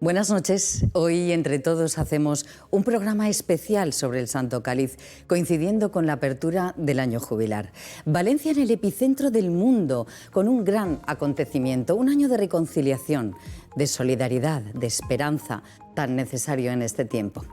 Buenas noches. Hoy entre todos hacemos un programa especial sobre el Santo Cáliz, coincidiendo con la apertura del año jubilar. Valencia en el epicentro del mundo, con un gran acontecimiento, un año de reconciliación, de solidaridad, de esperanza, tan necesario en este tiempo.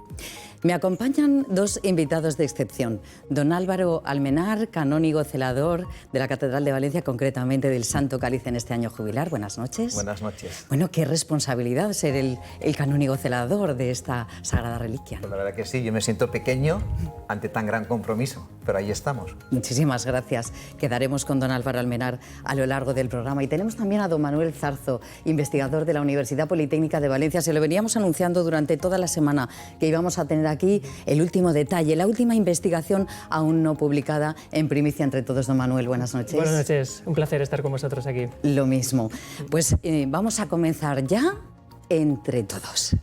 Me acompañan dos invitados de excepción. Don Álvaro Almenar, canónigo celador de la Catedral de Valencia, concretamente del Santo Cáliz en este año jubilar. Buenas noches. Buenas noches. Bueno, qué responsabilidad ser el canónigo celador de esta sagrada reliquia. Pues la verdad que sí, yo me siento pequeño ante tan gran compromiso, pero ahí estamos. Muchísimas gracias. Quedaremos con don Álvaro Almenar a lo largo del programa. Y tenemos también a don Manuel Zarzo, investigador de la Universidad Politécnica de Valencia. Se lo veníamos anunciando durante toda la semana que íbamos a tener aquí el último detalle, la última investigación aún no publicada en primicia entre todos. Don Manuel, buenas noches. Buenas noches, un placer estar con vosotros aquí. Lo mismo. Pues vamos a comenzar ya entre todos.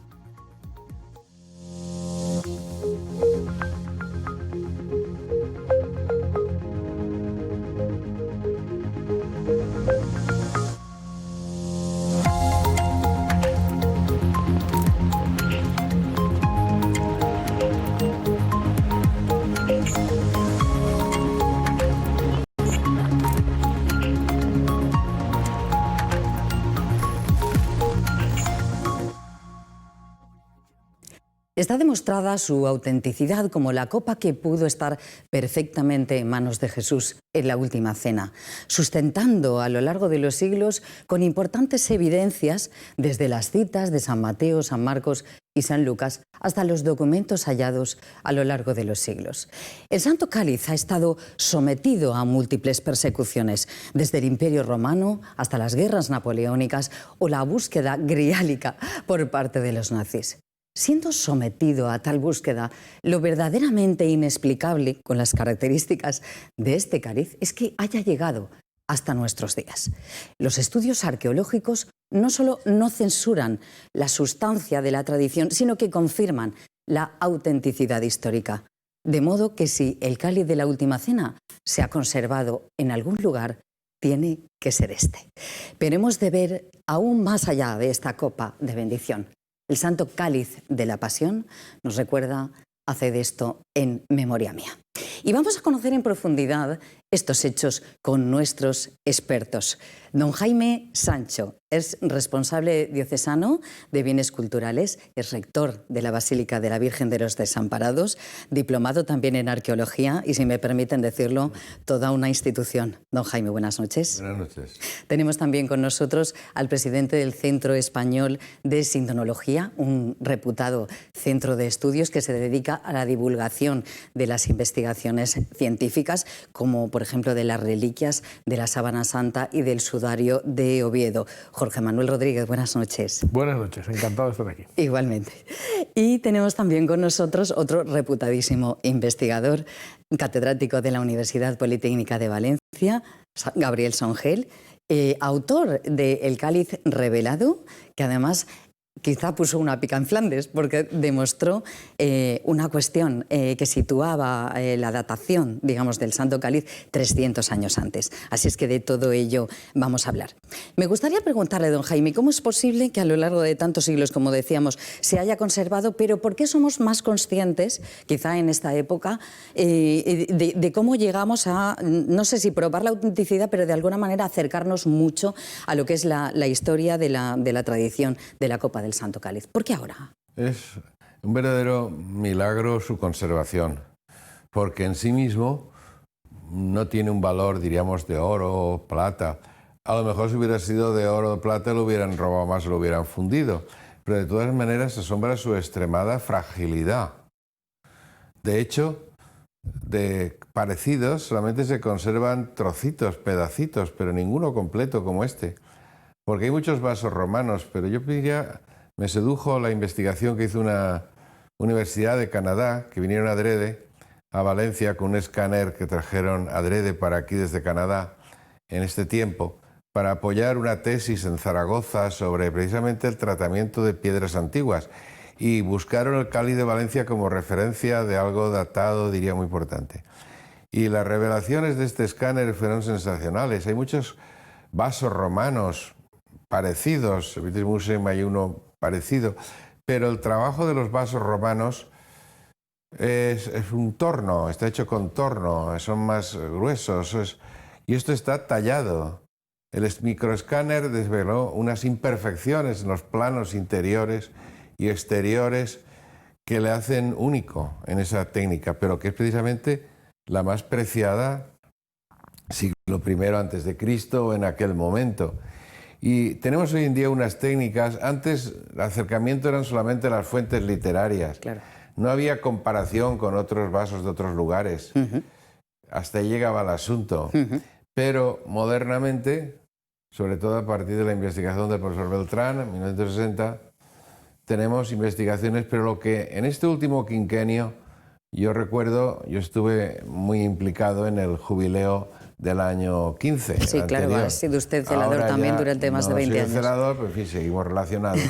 Está demostrada su autenticidad como la copa que pudo estar perfectamente en manos de Jesús en la última cena, sustentando a lo largo de los siglos con importantes evidencias desde las citas de San Mateo, San Marcos y San Lucas hasta los documentos hallados a lo largo de los siglos. El Santo Cáliz ha estado sometido a múltiples persecuciones, desde el Imperio Romano hasta las guerras napoleónicas o la búsqueda griálica por parte de los nazis. Siendo sometido a tal búsqueda, lo verdaderamente inexplicable con las características de este cáliz es que haya llegado hasta nuestros días. Los estudios arqueológicos no solo no censuran la sustancia de la tradición, sino que confirman la autenticidad histórica. De modo que si el cáliz de la última cena se ha conservado en algún lugar, tiene que ser este. Pero hemos de ver aún más allá de esta copa de bendición. El Santo Cáliz de la Pasión nos recuerda, haced esto en memoria mía. Y vamos a conocer en profundidad estos hechos con nuestros expertos. Don Jaime Sancho es responsable diocesano de Bienes Culturales, es rector de la Basílica de la Virgen de los Desamparados, diplomado también en Arqueología y, si me permiten decirlo, toda una institución. Don Jaime, buenas noches. Buenas noches. Tenemos también con nosotros al presidente del Centro Español de Sindonología, un reputado centro de estudios que se dedica a la divulgación de las investigaciones científicas, como por ejemplo de las reliquias de la Sábana Santa y del sudario de Oviedo. Jorge Manuel Rodríguez, buenas noches. Buenas noches, encantado de estar aquí. Igualmente. Y tenemos también con nosotros otro reputadísimo investigador, catedrático de la Universidad Politécnica de Valencia, Gabriel Songel, autor de El Cáliz Revelado, que además quizá puso una pica en Flandes, porque demostró una cuestión que situaba la datación, digamos, del Santo Cáliz 300 años antes. Así es que de todo ello vamos a hablar. Me gustaría preguntarle, don Jaime, ¿cómo es posible que a lo largo de tantos siglos, como decíamos, se haya conservado, pero por qué somos más conscientes, quizá en esta época, de cómo llegamos a, no sé si probar la autenticidad, pero de alguna manera acercarnos mucho a lo que es la historia de la tradición de la Copa del Santo Cáliz? ¿Por qué ahora? Es un verdadero milagro su conservación, porque en sí mismo no tiene un valor, diríamos, de oro o plata. A lo mejor si hubiera sido de oro o plata lo hubieran robado más, lo hubieran fundido, pero de todas maneras asombra su extremada fragilidad. De hecho, de parecidos solamente se conservan trocitos, pedacitos, pero ninguno completo como este. Porque hay muchos vasos romanos, pero yo diría, me sedujo la investigación que hizo una universidad de Canadá, que vinieron adrede a Valencia con un escáner que trajeron adrede para aquí desde Canadá en este tiempo, para apoyar una tesis en Zaragoza sobre precisamente el tratamiento de piedras antiguas. Y buscaron el Cáliz de Valencia como referencia de algo datado, diría, muy importante. Y las revelaciones de este escáner fueron sensacionales. Hay muchos vasos romanos parecidos. En el British Museum hay uno parecido. Pero el trabajo de los vasos romanos es un torno, está hecho con torno, son más gruesos, y esto está tallado. El microescáner desveló unas imperfecciones en los planos interiores y exteriores que le hacen único en esa técnica, pero que es precisamente la más preciada siglo I antes de Cristo o en aquel momento. Y tenemos hoy en día unas técnicas, antes el acercamiento eran solamente las fuentes literarias, Claro. no había comparación con otros vasos de otros lugares, hasta ahí llegaba el asunto. Pero modernamente, sobre todo a partir de la investigación del profesor Beltrán en 1960, tenemos investigaciones, pero lo que en este último quinquenio, yo recuerdo, yo estuve muy implicado en el jubileo del año 15. Sí, claro, ha sido usted celador Ahora también ya durante más de 20 años. No soy celador, pero en fin, seguimos relacionados.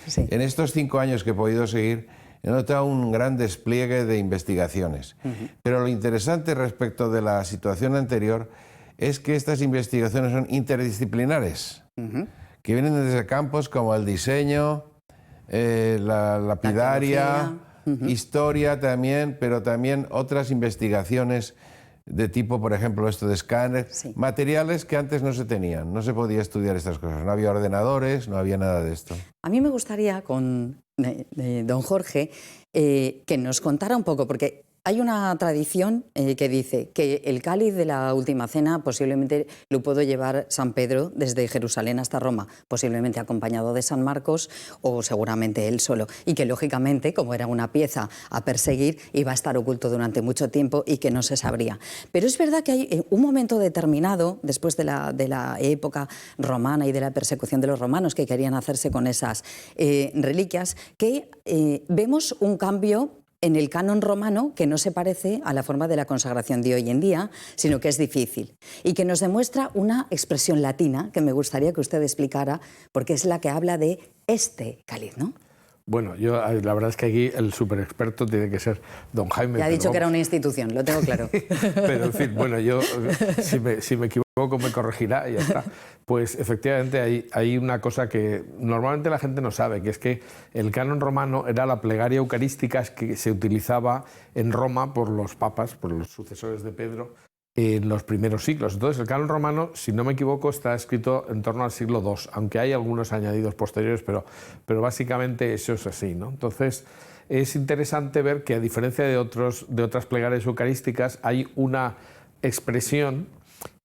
Sí. En estos 5 años que he podido seguir, he notado un gran despliegue de investigaciones. Pero lo interesante respecto de la situación anterior es que estas investigaciones son interdisciplinares, que vienen desde campos como el diseño, la lapidaria, historia también, pero también otras investigaciones de tipo, por ejemplo, esto de escáner, materiales que antes no se tenían, no se podía estudiar estas cosas, no había ordenadores, no había nada de esto. A mí me gustaría, con don Jorge, que nos contara un poco, porque hay una tradición que dice que el cáliz de la Última Cena posiblemente lo pudo llevar San Pedro desde Jerusalén hasta Roma, posiblemente acompañado de San Marcos o seguramente él solo, y que lógicamente, como era una pieza a perseguir, iba a estar oculto durante mucho tiempo y que no se sabría. Pero es verdad que hay un momento determinado, después de la época romana y de la persecución de los romanos que querían hacerse con esas reliquias, que vemos un cambio en el canon romano que no se parece a la forma de la consagración de hoy en día, sino que es difícil y que nos demuestra una expresión latina que me gustaría que usted explicara, porque es la que habla de este cáliz, ¿no? Bueno, yo la verdad es que aquí el súper experto tiene que ser don Jaime. Ya ha dicho que era una institución, lo tengo claro. Pero en fin, bueno, yo si me equivoco me corregirá y ya está. Pues efectivamente hay una cosa que normalmente la gente no sabe, que es que el canon romano era la plegaria eucarística que se utilizaba en Roma por los papas, por los sucesores de Pedro, en los primeros siglos. Entonces el canon romano, si no me equivoco, está escrito en torno al siglo II, aunque hay algunos añadidos posteriores, pero básicamente eso es así, ¿no? Entonces es interesante ver que a diferencia de otras plegarias eucarísticas hay una expresión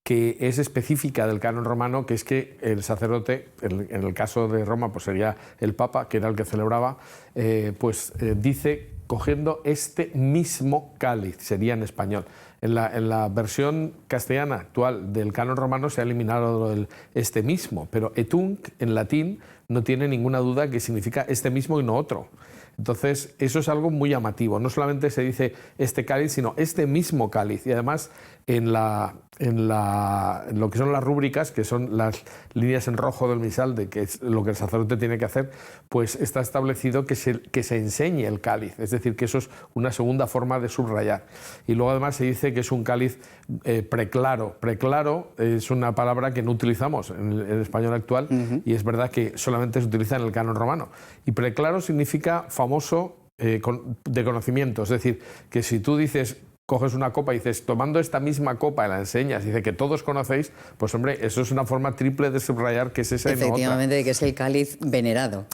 que es específica del canon romano, que es que el sacerdote, en el caso de Roma pues sería el Papa, que era el que celebraba, dice cogiendo este mismo cáliz, sería en español. En la versión castellana actual del canon romano se ha eliminado el este mismo, pero etunc en latín no tiene ninguna duda que significa este mismo y no otro. Entonces, eso es algo muy llamativo. No solamente se dice este cáliz, sino este mismo cáliz. Y además, en lo que son las rúbricas, que son las líneas en rojo del misal, de que es lo que el sacerdote tiene que hacer, pues está establecido que se enseñe el cáliz. Es decir, que eso es una segunda forma de subrayar. Y luego además se dice que es un cáliz preclaro. Preclaro es una palabra que no utilizamos en el español actual, y es verdad que solamente se utiliza en el canon romano. Y preclaro significa famoso de conocimiento. Es decir, que si tú dices, coges una copa y dices, tomando esta misma copa y la enseñas, y dice que todos conocéis, pues hombre, eso es una forma triple de subrayar que es esa y no otra. Efectivamente, que es el cáliz venerado,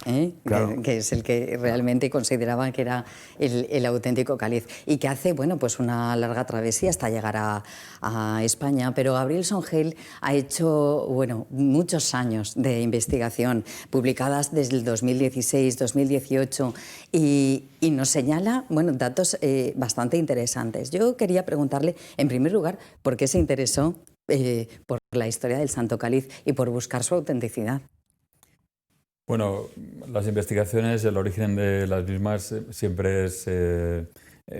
claro. que es el que realmente consideraban que era el auténtico cáliz, y que hace, bueno, pues una larga travesía hasta llegar a España. Pero Gabriel Songel ha hecho, bueno, muchos años de investigación, publicadas desde el 2016, 2018, y nos señala, bueno, datos bastante interesantes. Yo quería preguntarle, en primer lugar, ¿por qué se interesó por la historia del Santo Cáliz y por buscar su autenticidad? Bueno, las investigaciones, el origen de las mismas siempre es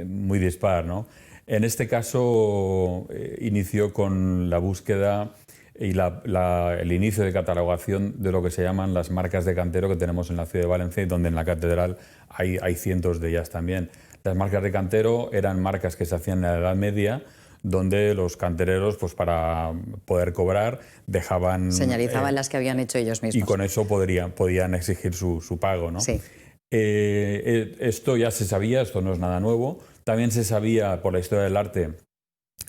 muy dispar, ¿no? En este caso inició con la búsqueda y el inicio de catalogación de lo que se llaman las marcas de cantero que tenemos en la ciudad de Valencia, y donde en la catedral hay cientos de ellas también. Las marcas de cantero eran marcas que se hacían en la Edad Media, donde los cantereros, pues para poder cobrar, dejaban... Señalizaban las que habían hecho ellos mismos. Y con eso podían exigir su pago, ¿no? Sí. Esto ya se sabía, esto no es nada nuevo. También se sabía por la historia del arte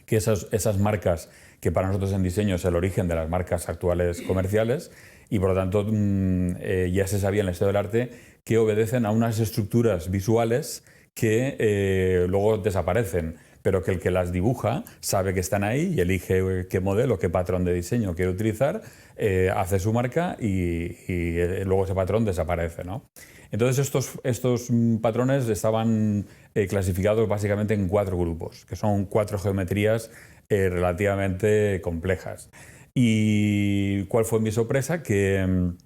que esas marcas, que para nosotros en diseño es el origen de las marcas actuales comerciales, y por lo tanto ya se sabía en la historia del arte que obedecen a unas estructuras visuales que luego desaparecen, pero que el que las dibuja sabe que están ahí y elige qué modelo, qué patrón de diseño quiere utilizar, hace su marca y luego ese patrón desaparece, ¿no? Entonces estos patrones estaban clasificados básicamente en 4 grupos, que son 4 geometrías relativamente complejas. ¿Y cuál fue mi sorpresa? Que en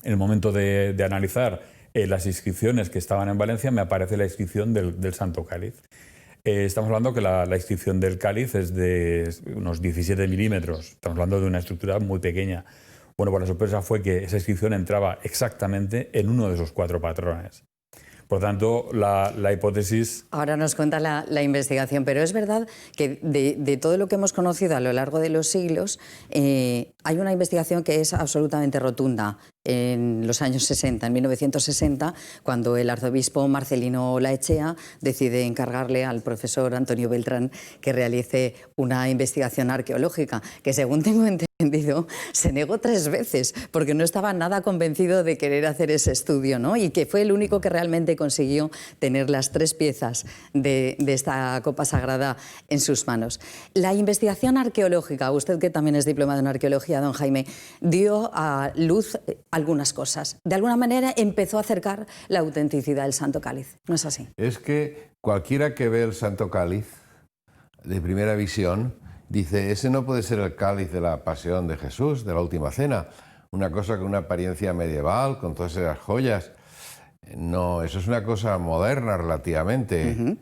el momento de analizar las inscripciones que estaban en Valencia me aparece la inscripción del Santo Cáliz. Estamos hablando que la inscripción del cáliz es de unos 17 milímetros. Estamos hablando de una estructura muy pequeña. Bueno, pues la sorpresa fue que esa inscripción entraba exactamente en uno de esos 4 patrones. Por tanto, la hipótesis... Ahora nos cuenta la investigación, pero es verdad que de todo lo que hemos conocido a lo largo de los siglos, hay una investigación que es absolutamente rotunda. En los años 60, en 1960, cuando el arzobispo Marcelino Laechea decide encargarle al profesor Antonio Beltrán que realice una investigación arqueológica, que según tengo entendido, se negó 3 veces, porque no estaba nada convencido de querer hacer ese estudio, ¿no? Y que fue el único que realmente consiguió tener las 3 piezas de esta copa sagrada en sus manos. La investigación arqueológica, usted que también es diplomado en arqueología, don Jaime, dio a luz algunas cosas. De alguna manera empezó a acercar la autenticidad del Santo Cáliz. ¿No es así? Es que cualquiera que ve el Santo Cáliz de primera visión dice, ese no puede ser el cáliz de la pasión de Jesús, de la última cena. Una cosa con una apariencia medieval, con todas esas joyas. No, eso es una cosa moderna relativamente.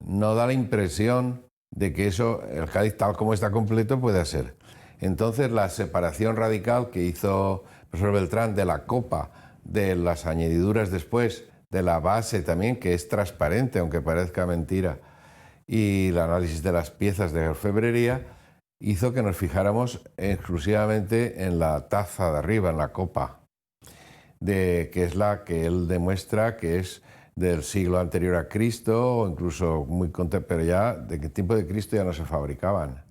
No da la impresión de que eso, el cáliz tal como está completo, pueda ser. Entonces la separación radical que hizo el profesor Beltrán de la copa, de las añadiduras después, de la base también, que es transparente, aunque parezca mentira, y el análisis de las piezas de orfebrería, hizo que nos fijáramos exclusivamente en la taza de arriba, en la copa, que es la que él demuestra que es del siglo anterior a Cristo, o incluso muy pero ya de qué tiempo de Cristo ya no se fabricaban.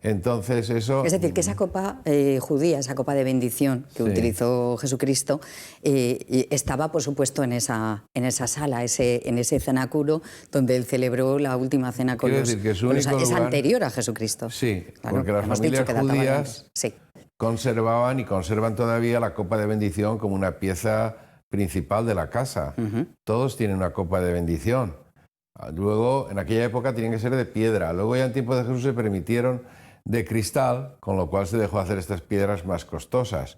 Entonces eso... Es decir, que esa copa judía, esa copa de bendición que utilizó Jesucristo, estaba, por supuesto, en esa sala, en ese cenáculo donde él celebró la última cena con los... Es anterior a Jesucristo. Sí, claro, porque las familias judías conservaban y conservan todavía la copa de bendición como una pieza principal de la casa. Todos tienen una copa de bendición. Luego, en aquella época, tenían que ser de piedra. Luego ya en tiempo de Jesús se permitieron de cristal, con lo cual se dejó hacer estas piedras más costosas.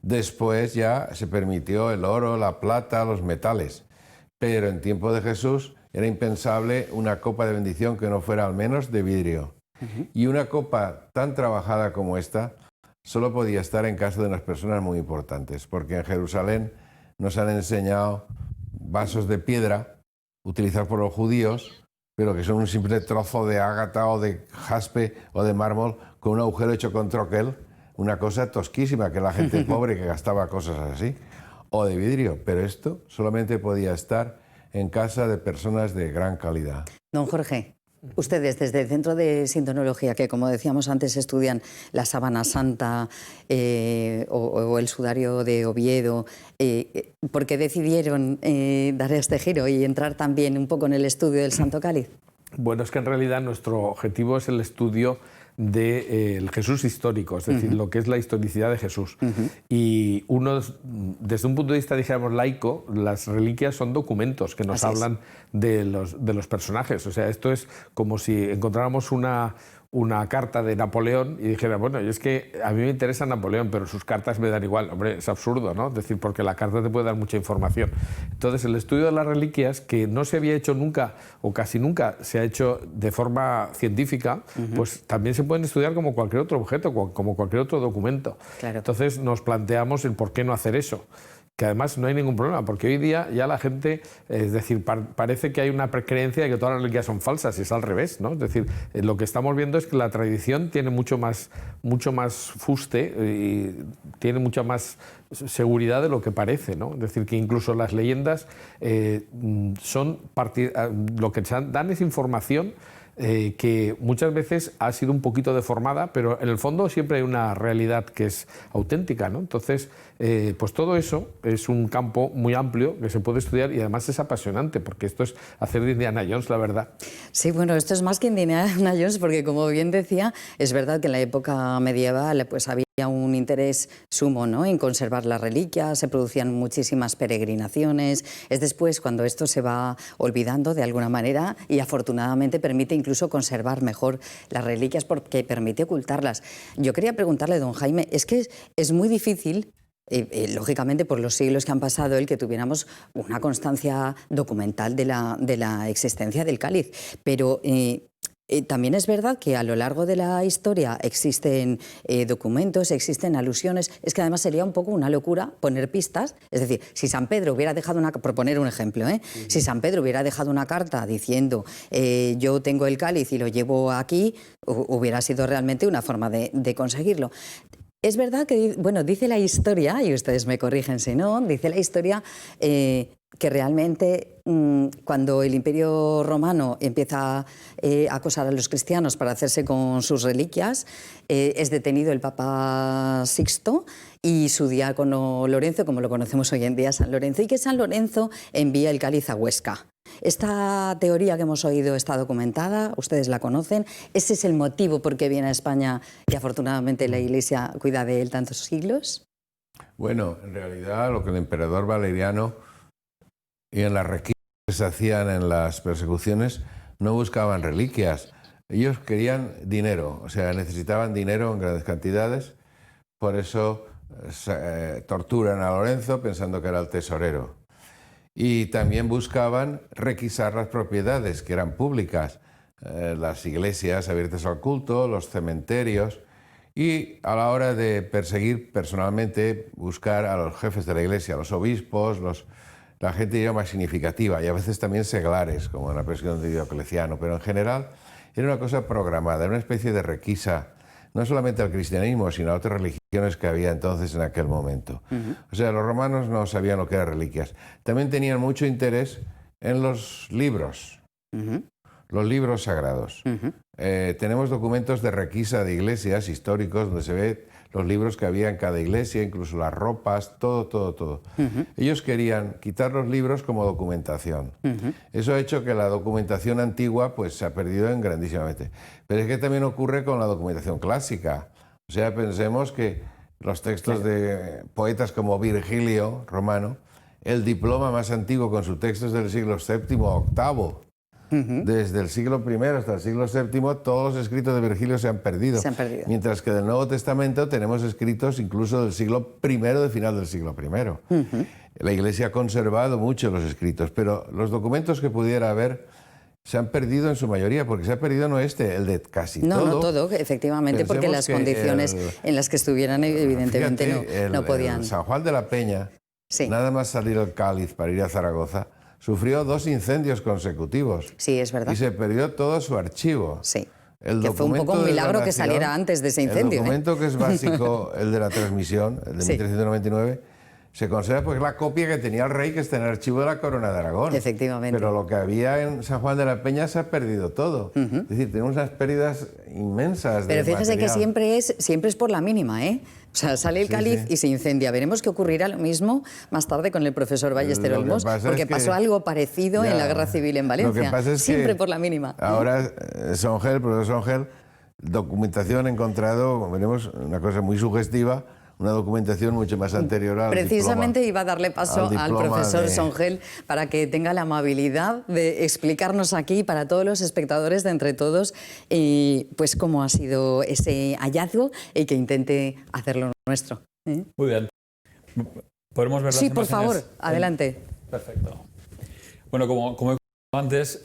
Después ya se permitió el oro, la plata, los metales. Pero en tiempo de Jesús era impensable una copa de bendición que no fuera al menos de vidrio. Y una copa tan trabajada como esta solo podía estar en casa de unas personas muy importantes, porque en Jerusalén nos han enseñado vasos de piedra utilizados por los judíos, pero que son un simple trozo de ágata o de jaspe o de mármol con un agujero hecho con troquel, una cosa tosquísima que la gente pobre que gastaba cosas así, o de vidrio, pero esto solamente podía estar en casa de personas de gran calidad. Don Jorge, ustedes desde el Centro de Sintonología, que como decíamos antes estudian la Sábana Santa o el sudario de Oviedo, ¿por qué decidieron dar este giro y entrar también un poco en el estudio del Santo Cáliz? Bueno, es que en realidad nuestro objetivo es el estudio del Jesús histórico, es decir, lo que es la historicidad de Jesús. Y desde un punto de vista, dijéramos, laico, las reliquias son documentos que nos hablan de los personajes. O sea, esto es como si encontráramos una carta de Napoleón y dijera, bueno, es que a mí me interesa Napoleón, pero sus cartas me dan igual. Hombre, es absurdo, ¿no? Es decir, porque la carta te puede dar mucha información. Entonces, el estudio de las reliquias, que no se había hecho nunca, o casi nunca se ha hecho de forma científica, pues también se pueden estudiar como cualquier otro objeto, como cualquier otro documento. Claro. Entonces, nos planteamos el por qué no hacer eso. que además no hay ningún problema, porque hoy día ya la gente, es decir, parece que hay una creencia de que todas las reliquias son falsas, y es al revés, ¿no? Es decir, lo que estamos viendo es que la tradición tiene mucho más fuste y tiene mucha más seguridad de lo que parece, ¿no? Es decir, que incluso las leyendas lo que dan es información que muchas veces ha sido un poquito deformada, pero en el fondo siempre hay una realidad que es auténtica, ¿no? Entonces, pues todo eso es un campo muy amplio que se puede estudiar y además es apasionante, porque esto es hacer de Indiana Jones, la verdad. Sí, bueno, esto es más que Indiana Jones, porque como bien decía, es verdad que en la época medieval pues había un interés sumo, ¿no?, en conservar las reliquias, se producían muchísimas peregrinaciones. Es después cuando esto se va olvidando de alguna manera y afortunadamente permite incluso conservar mejor las reliquias porque permite ocultarlas. Yo quería preguntarle, don Jaime, es que es muy difícil, lógicamente por los siglos que han pasado, el que tuviéramos una constancia documental de la existencia del cáliz, pero también es verdad que a lo largo de la historia existen documentos, existen alusiones. Es que además sería un poco una locura poner pistas. Es decir, si San Pedro hubiera dejado por poner un ejemplo, si San Pedro hubiera dejado una carta diciendo yo tengo el cáliz y lo llevo aquí, hubiera sido realmente una forma de conseguirlo. Es verdad que, bueno, dice la historia, y ustedes me corrigen si no, dice la historia que realmente cuando el Imperio Romano empieza a acosar a los cristianos para hacerse con sus reliquias, es detenido el Papa Sixto y su diácono Lorenzo, como lo conocemos hoy en día, San Lorenzo, y que San Lorenzo envía el cáliz a Huesca. Esta teoría que hemos oído está documentada, ustedes la conocen. ¿Ese es el motivo por qué viene a España y afortunadamente la Iglesia cuida de él tantos siglos? Bueno, en realidad lo que el emperador Valeriano y en las requisas que se hacían en las persecuciones no buscaban reliquias. Ellos querían dinero, o sea, necesitaban dinero en grandes cantidades, por eso torturan a Lorenzo pensando que era el tesorero. Y también buscaban requisar las propiedades que eran públicas, las iglesias abiertas al culto, los cementerios, y a la hora de perseguir personalmente, buscar a los jefes de la iglesia, a los obispos, la gente diría más significativa, y a veces también seglares, como en la persecución de Diocleciano, pero en general era una cosa programada, era una especie de requisa, no solamente al cristianismo, sino a otras religiones que había entonces en aquel momento. O sea, los romanos no sabían lo que eran reliquias. También tenían mucho interés en los libros, los libros sagrados. Tenemos documentos de requisa de iglesias históricos donde se ve los libros que había en cada iglesia, incluso las ropas, todo. Ellos querían quitar los libros como documentación. Eso ha hecho que la documentación antigua pues, se ha perdido en grandísimamente. Pero es que también ocurre con la documentación clásica. O sea, pensemos que los textos de poetas como Virgilio, romano, el diploma más antiguo con sus textos del siglo VII o VIII, desde el siglo I hasta el siglo VII, todos los escritos de Virgilio se han perdido. Mientras que del Nuevo Testamento tenemos escritos incluso del siglo I, del final del siglo I. La Iglesia ha conservado mucho los escritos, pero los documentos que pudiera haber se han perdido en su mayoría, porque se ha perdido el de casi todo. No todo, efectivamente, porque las condiciones en las que estuvieran evidentemente no podían. San Juan de la Peña, nada más salir el cáliz para ir a Zaragoza, sufrió 2 incendios consecutivos. Sí, es verdad. Y se perdió todo su archivo. Sí. Que fue un poco un milagro que saliera antes de ese incendio. El documento que es básico, el de la transmisión, el de 1399, se conserva porque es la copia que tenía el rey, que está en el archivo de la Corona de Aragón. Efectivamente. Pero lo que había en San Juan de la Peña se ha perdido todo. Es decir, tenemos unas pérdidas inmensas de Pero fíjese material. que siempre es por la mínima, ¿eh? O sea, sale el cáliz y se incendia. Veremos que ocurrirá lo mismo más tarde con el profesor Ballester Olmos, porque pasó algo parecido en la Guerra Civil en Valencia. Lo que pasa es siempre por la mínima. Ahora, Songel, el profesor Songel, documentación encontrado, veremos, una cosa muy sugestiva, una documentación mucho más anterior al Precisamente diploma, iba a darle paso al profesor Songel para que tenga la amabilidad de explicarnos aquí para todos los espectadores de Entre Todos pues cómo ha sido ese hallazgo y que intente hacerlo nuestro. Muy bien. ¿Podemos ver las imágenes? Sí, por favor, adelante. Perfecto. Bueno, como he comentado antes,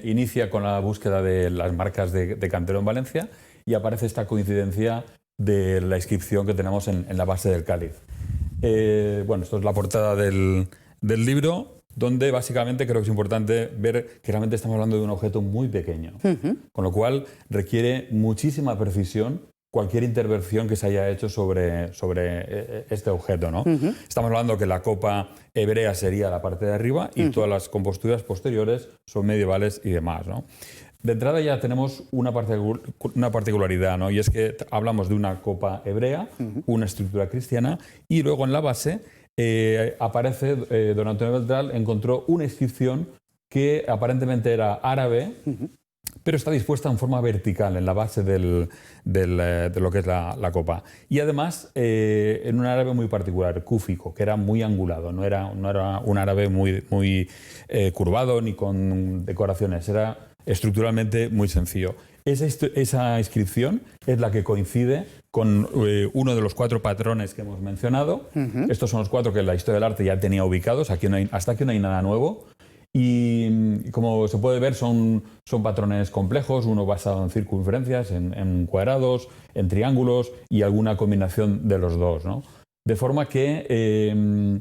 inicia con la búsqueda de las marcas de cantero en Valencia y aparece esta coincidencia de la inscripción que tenemos en la base del cáliz. Bueno, esto es la portada del libro, donde básicamente creo que es importante ver que realmente estamos hablando de un objeto muy pequeño, con lo cual requiere muchísima precisión cualquier intervención que se haya hecho sobre este objeto, ¿no? Estamos hablando que la copa hebrea sería la parte de arriba y todas las composturas posteriores son medievales y demás, ¿no? De entrada ya tenemos una particularidad, ¿no? Y es que hablamos de una copa hebrea, una estructura cristiana, y luego en la base aparece, don Antonio Beltrán encontró una inscripción que aparentemente era árabe, pero está dispuesta en forma vertical en la base de lo que es la copa. Y además en un árabe muy particular, cúfico, que era muy angulado, no era un árabe muy curvado ni con decoraciones, era estructuralmente muy sencillo. Esa inscripción es la que coincide con uno de los 4 patrones que hemos mencionado. Estos son los 4 que la historia del arte ya tenía ubicados. Hasta aquí no hay nada nuevo. Y como se puede ver, son patrones complejos, uno basado en circunferencias, en cuadrados, en triángulos y alguna combinación de los dos, ¿no? De forma que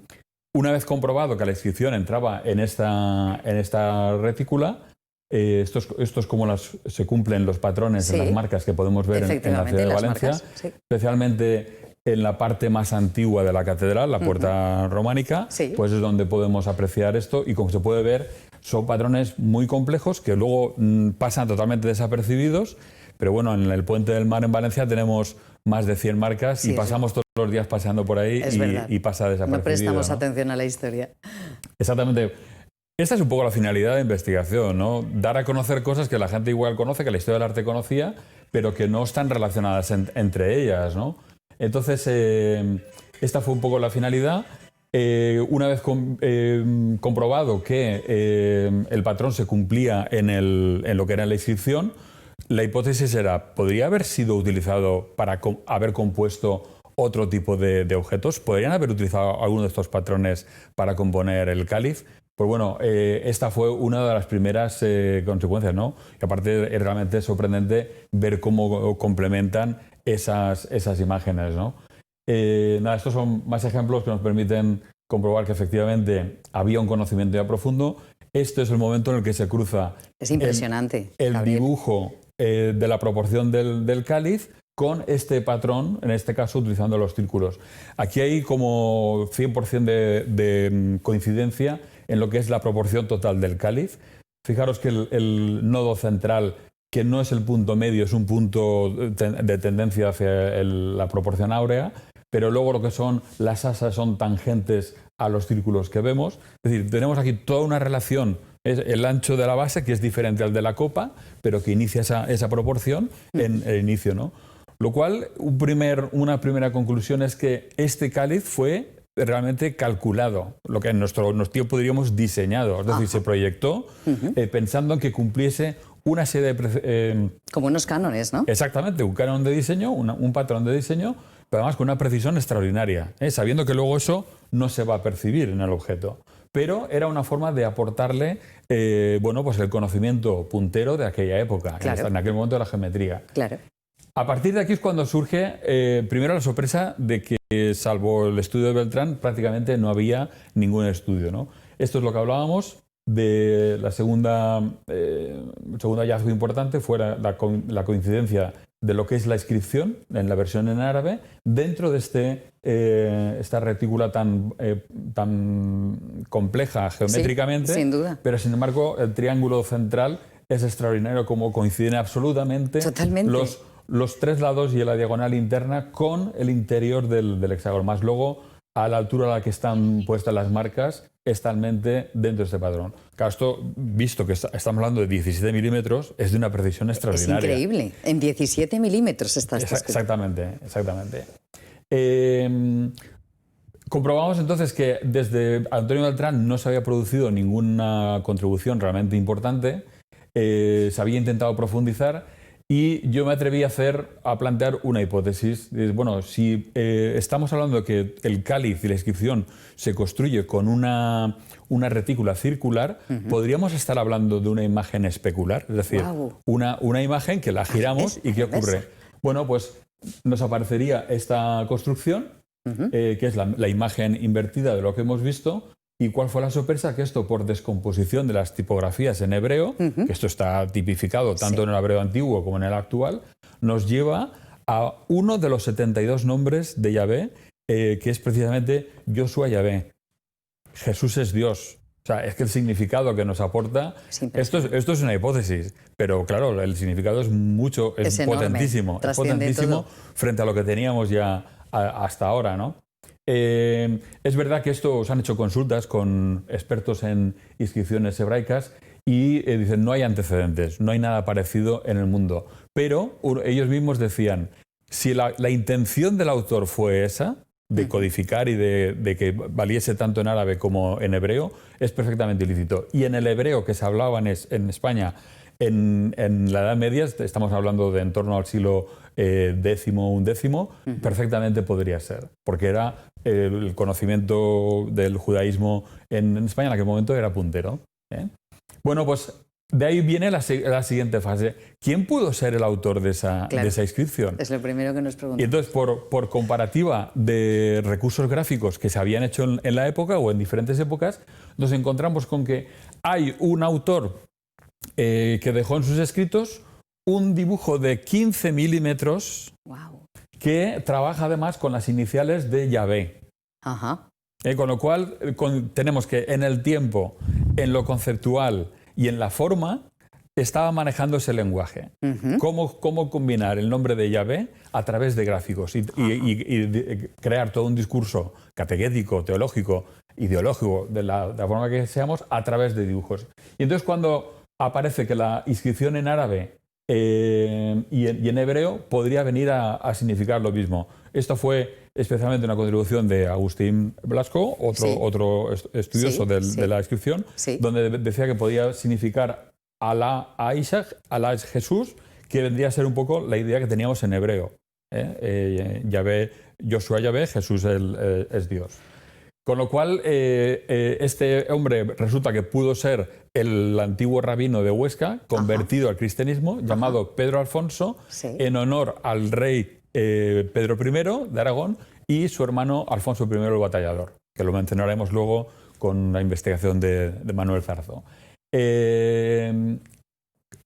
una vez comprobado que la inscripción entraba en esta retícula, esto es como se cumplen los patrones en las marcas que podemos ver en la ciudad de Valencia, especialmente en la parte más antigua de la catedral, la puerta románica, pues es donde podemos apreciar esto y como se puede ver son patrones muy complejos que luego pasan totalmente desapercibidos, pero bueno, en el Puente del Mar en Valencia tenemos más de 100 marcas y pasamos todos los días paseando por ahí y pasa desapercibido. No prestamos atención a la historia. Exactamente. Esta es un poco la finalidad de investigación, ¿no? Dar a conocer cosas que la gente igual conoce, que la historia del arte conocía, pero que no están relacionadas entre ellas, ¿no? Entonces, esta fue un poco la finalidad. Una vez comprobado que el patrón se cumplía en lo que era la inscripción, la hipótesis era, ¿podría haber sido utilizado para haber compuesto otro tipo de objetos? ¿Podrían haber utilizado alguno de estos patrones para componer el cáliz? Pues bueno, esta fue una de las primeras consecuencias, ¿no? Y aparte es realmente sorprendente ver cómo complementan esas imágenes, ¿no? Estos son más ejemplos que nos permiten comprobar que efectivamente había un conocimiento ya profundo. Este es el momento en el que se cruza es impresionante, el dibujo de la proporción del cáliz con este patrón, en este caso utilizando los círculos. Aquí hay como 100% de coincidencia en lo que es la proporción total del cáliz. Fijaros que el nodo central, que no es el punto medio, es un punto de tendencia hacia la proporción áurea, pero luego lo que son las asas son tangentes a los círculos que vemos. Es decir, tenemos aquí toda una relación, es el ancho de la base, que es diferente al de la copa, pero que inicia esa proporción en el inicio, ¿no? Lo cual, una primera conclusión es que este cáliz fue realmente calculado, lo que en nuestro tiempo diríamos diseñado, es decir, se proyectó pensando en que cumpliese una serie de... como unos cánones, ¿no? Exactamente, un canon de diseño, un patrón de diseño, pero además con una precisión extraordinaria, sabiendo que luego eso no se va a percibir en el objeto. Pero era una forma de aportarle pues el conocimiento puntero de aquella época, en aquel momento de la geometría. Claro. A partir de aquí es cuando surge, primero, la sorpresa de que, salvo el estudio de Beltrán, prácticamente no había ningún estudio, ¿no? Esto es lo que hablábamos de la segunda hallazgo importante, fue la coincidencia de lo que es la inscripción en la versión en árabe dentro de esta retícula tan compleja geométricamente, sin duda. Pero sin embargo el triángulo central es extraordinario como coinciden absolutamente los 3 lados y la diagonal interna con el interior del hexágono, más luego a la altura a la que están puestas las marcas, totalmente dentro de este patrón. Claro, esto, visto que estamos hablando de 17 milímetros, es de una precisión extraordinaria. Es increíble, en 17 milímetros está esto. Exactamente. Comprobamos entonces que desde Antonio Beltrán no se había producido ninguna contribución realmente importante, se había intentado profundizar. Y yo me atreví a plantear una hipótesis. Bueno, si estamos hablando de que el cáliz y la inscripción se construye con una retícula circular, podríamos estar hablando de una imagen especular, es decir, una imagen que la giramos y ¿qué ocurre? Bueno, pues nos aparecería esta construcción que es la imagen invertida de lo que hemos visto. ¿Y cuál fue la sorpresa? Que esto, por descomposición de las tipografías en hebreo, que esto está tipificado tanto en el hebreo antiguo como en el actual, nos lleva a uno de los 72 nombres de Yahvé, que es precisamente Yoshua Yahvé. Jesús es Dios. O sea, es que el significado que nos aporta, esto es una hipótesis, pero claro, el significado es potentísimo, es potentísimo frente a lo que teníamos ya hasta ahora, ¿no? Es verdad que esto se han hecho consultas con expertos en inscripciones hebraicas y dicen no hay antecedentes, no hay nada parecido en el mundo. Pero ellos mismos decían, si la intención del autor fue esa, de codificar y de que valiese tanto en árabe como en hebreo, es perfectamente ilícito. Y en el hebreo que se hablaba en España en la Edad Media, estamos hablando de en torno al siglo X, XI, perfectamente podría ser, porque era el conocimiento del judaísmo en España en aquel momento era puntero. Bueno, pues de ahí viene la siguiente fase. ¿Quién pudo ser el autor de esa inscripción? Es lo primero que nos preguntamos. Y entonces, por comparativa de recursos gráficos que se habían hecho en la época o en diferentes épocas, nos encontramos con que hay un autor que dejó en sus escritos un dibujo de 15 milímetros que trabaja además con las iniciales de Yahvé. Con lo cual tenemos que en el tiempo, en lo conceptual y en la forma estaba manejando ese lenguaje. Cómo combinar el nombre de Yahvé a través de gráficos y crear todo un discurso catequético, teológico, ideológico, de la forma que seamos, a través de dibujos. Y entonces cuando aparece que la inscripción en árabe y en hebreo podría venir a significar lo mismo. Esto fue especialmente una contribución de Agustín Blasco, otro estudioso de la inscripción, donde decía que podía significar Alá a Isaac, Alá es Jesús, que vendría a ser un poco la idea que teníamos en hebreo. Yahvé, Yoshua Yahvé, Jesús es Dios. Con lo cual, este hombre resulta que pudo ser el antiguo rabino de Huesca, convertido al cristianismo, llamado Pedro Alfonso, en honor al rey Pedro I de Aragón y su hermano Alfonso I el Batallador, que lo mencionaremos luego con la investigación de Manuel Zarzo.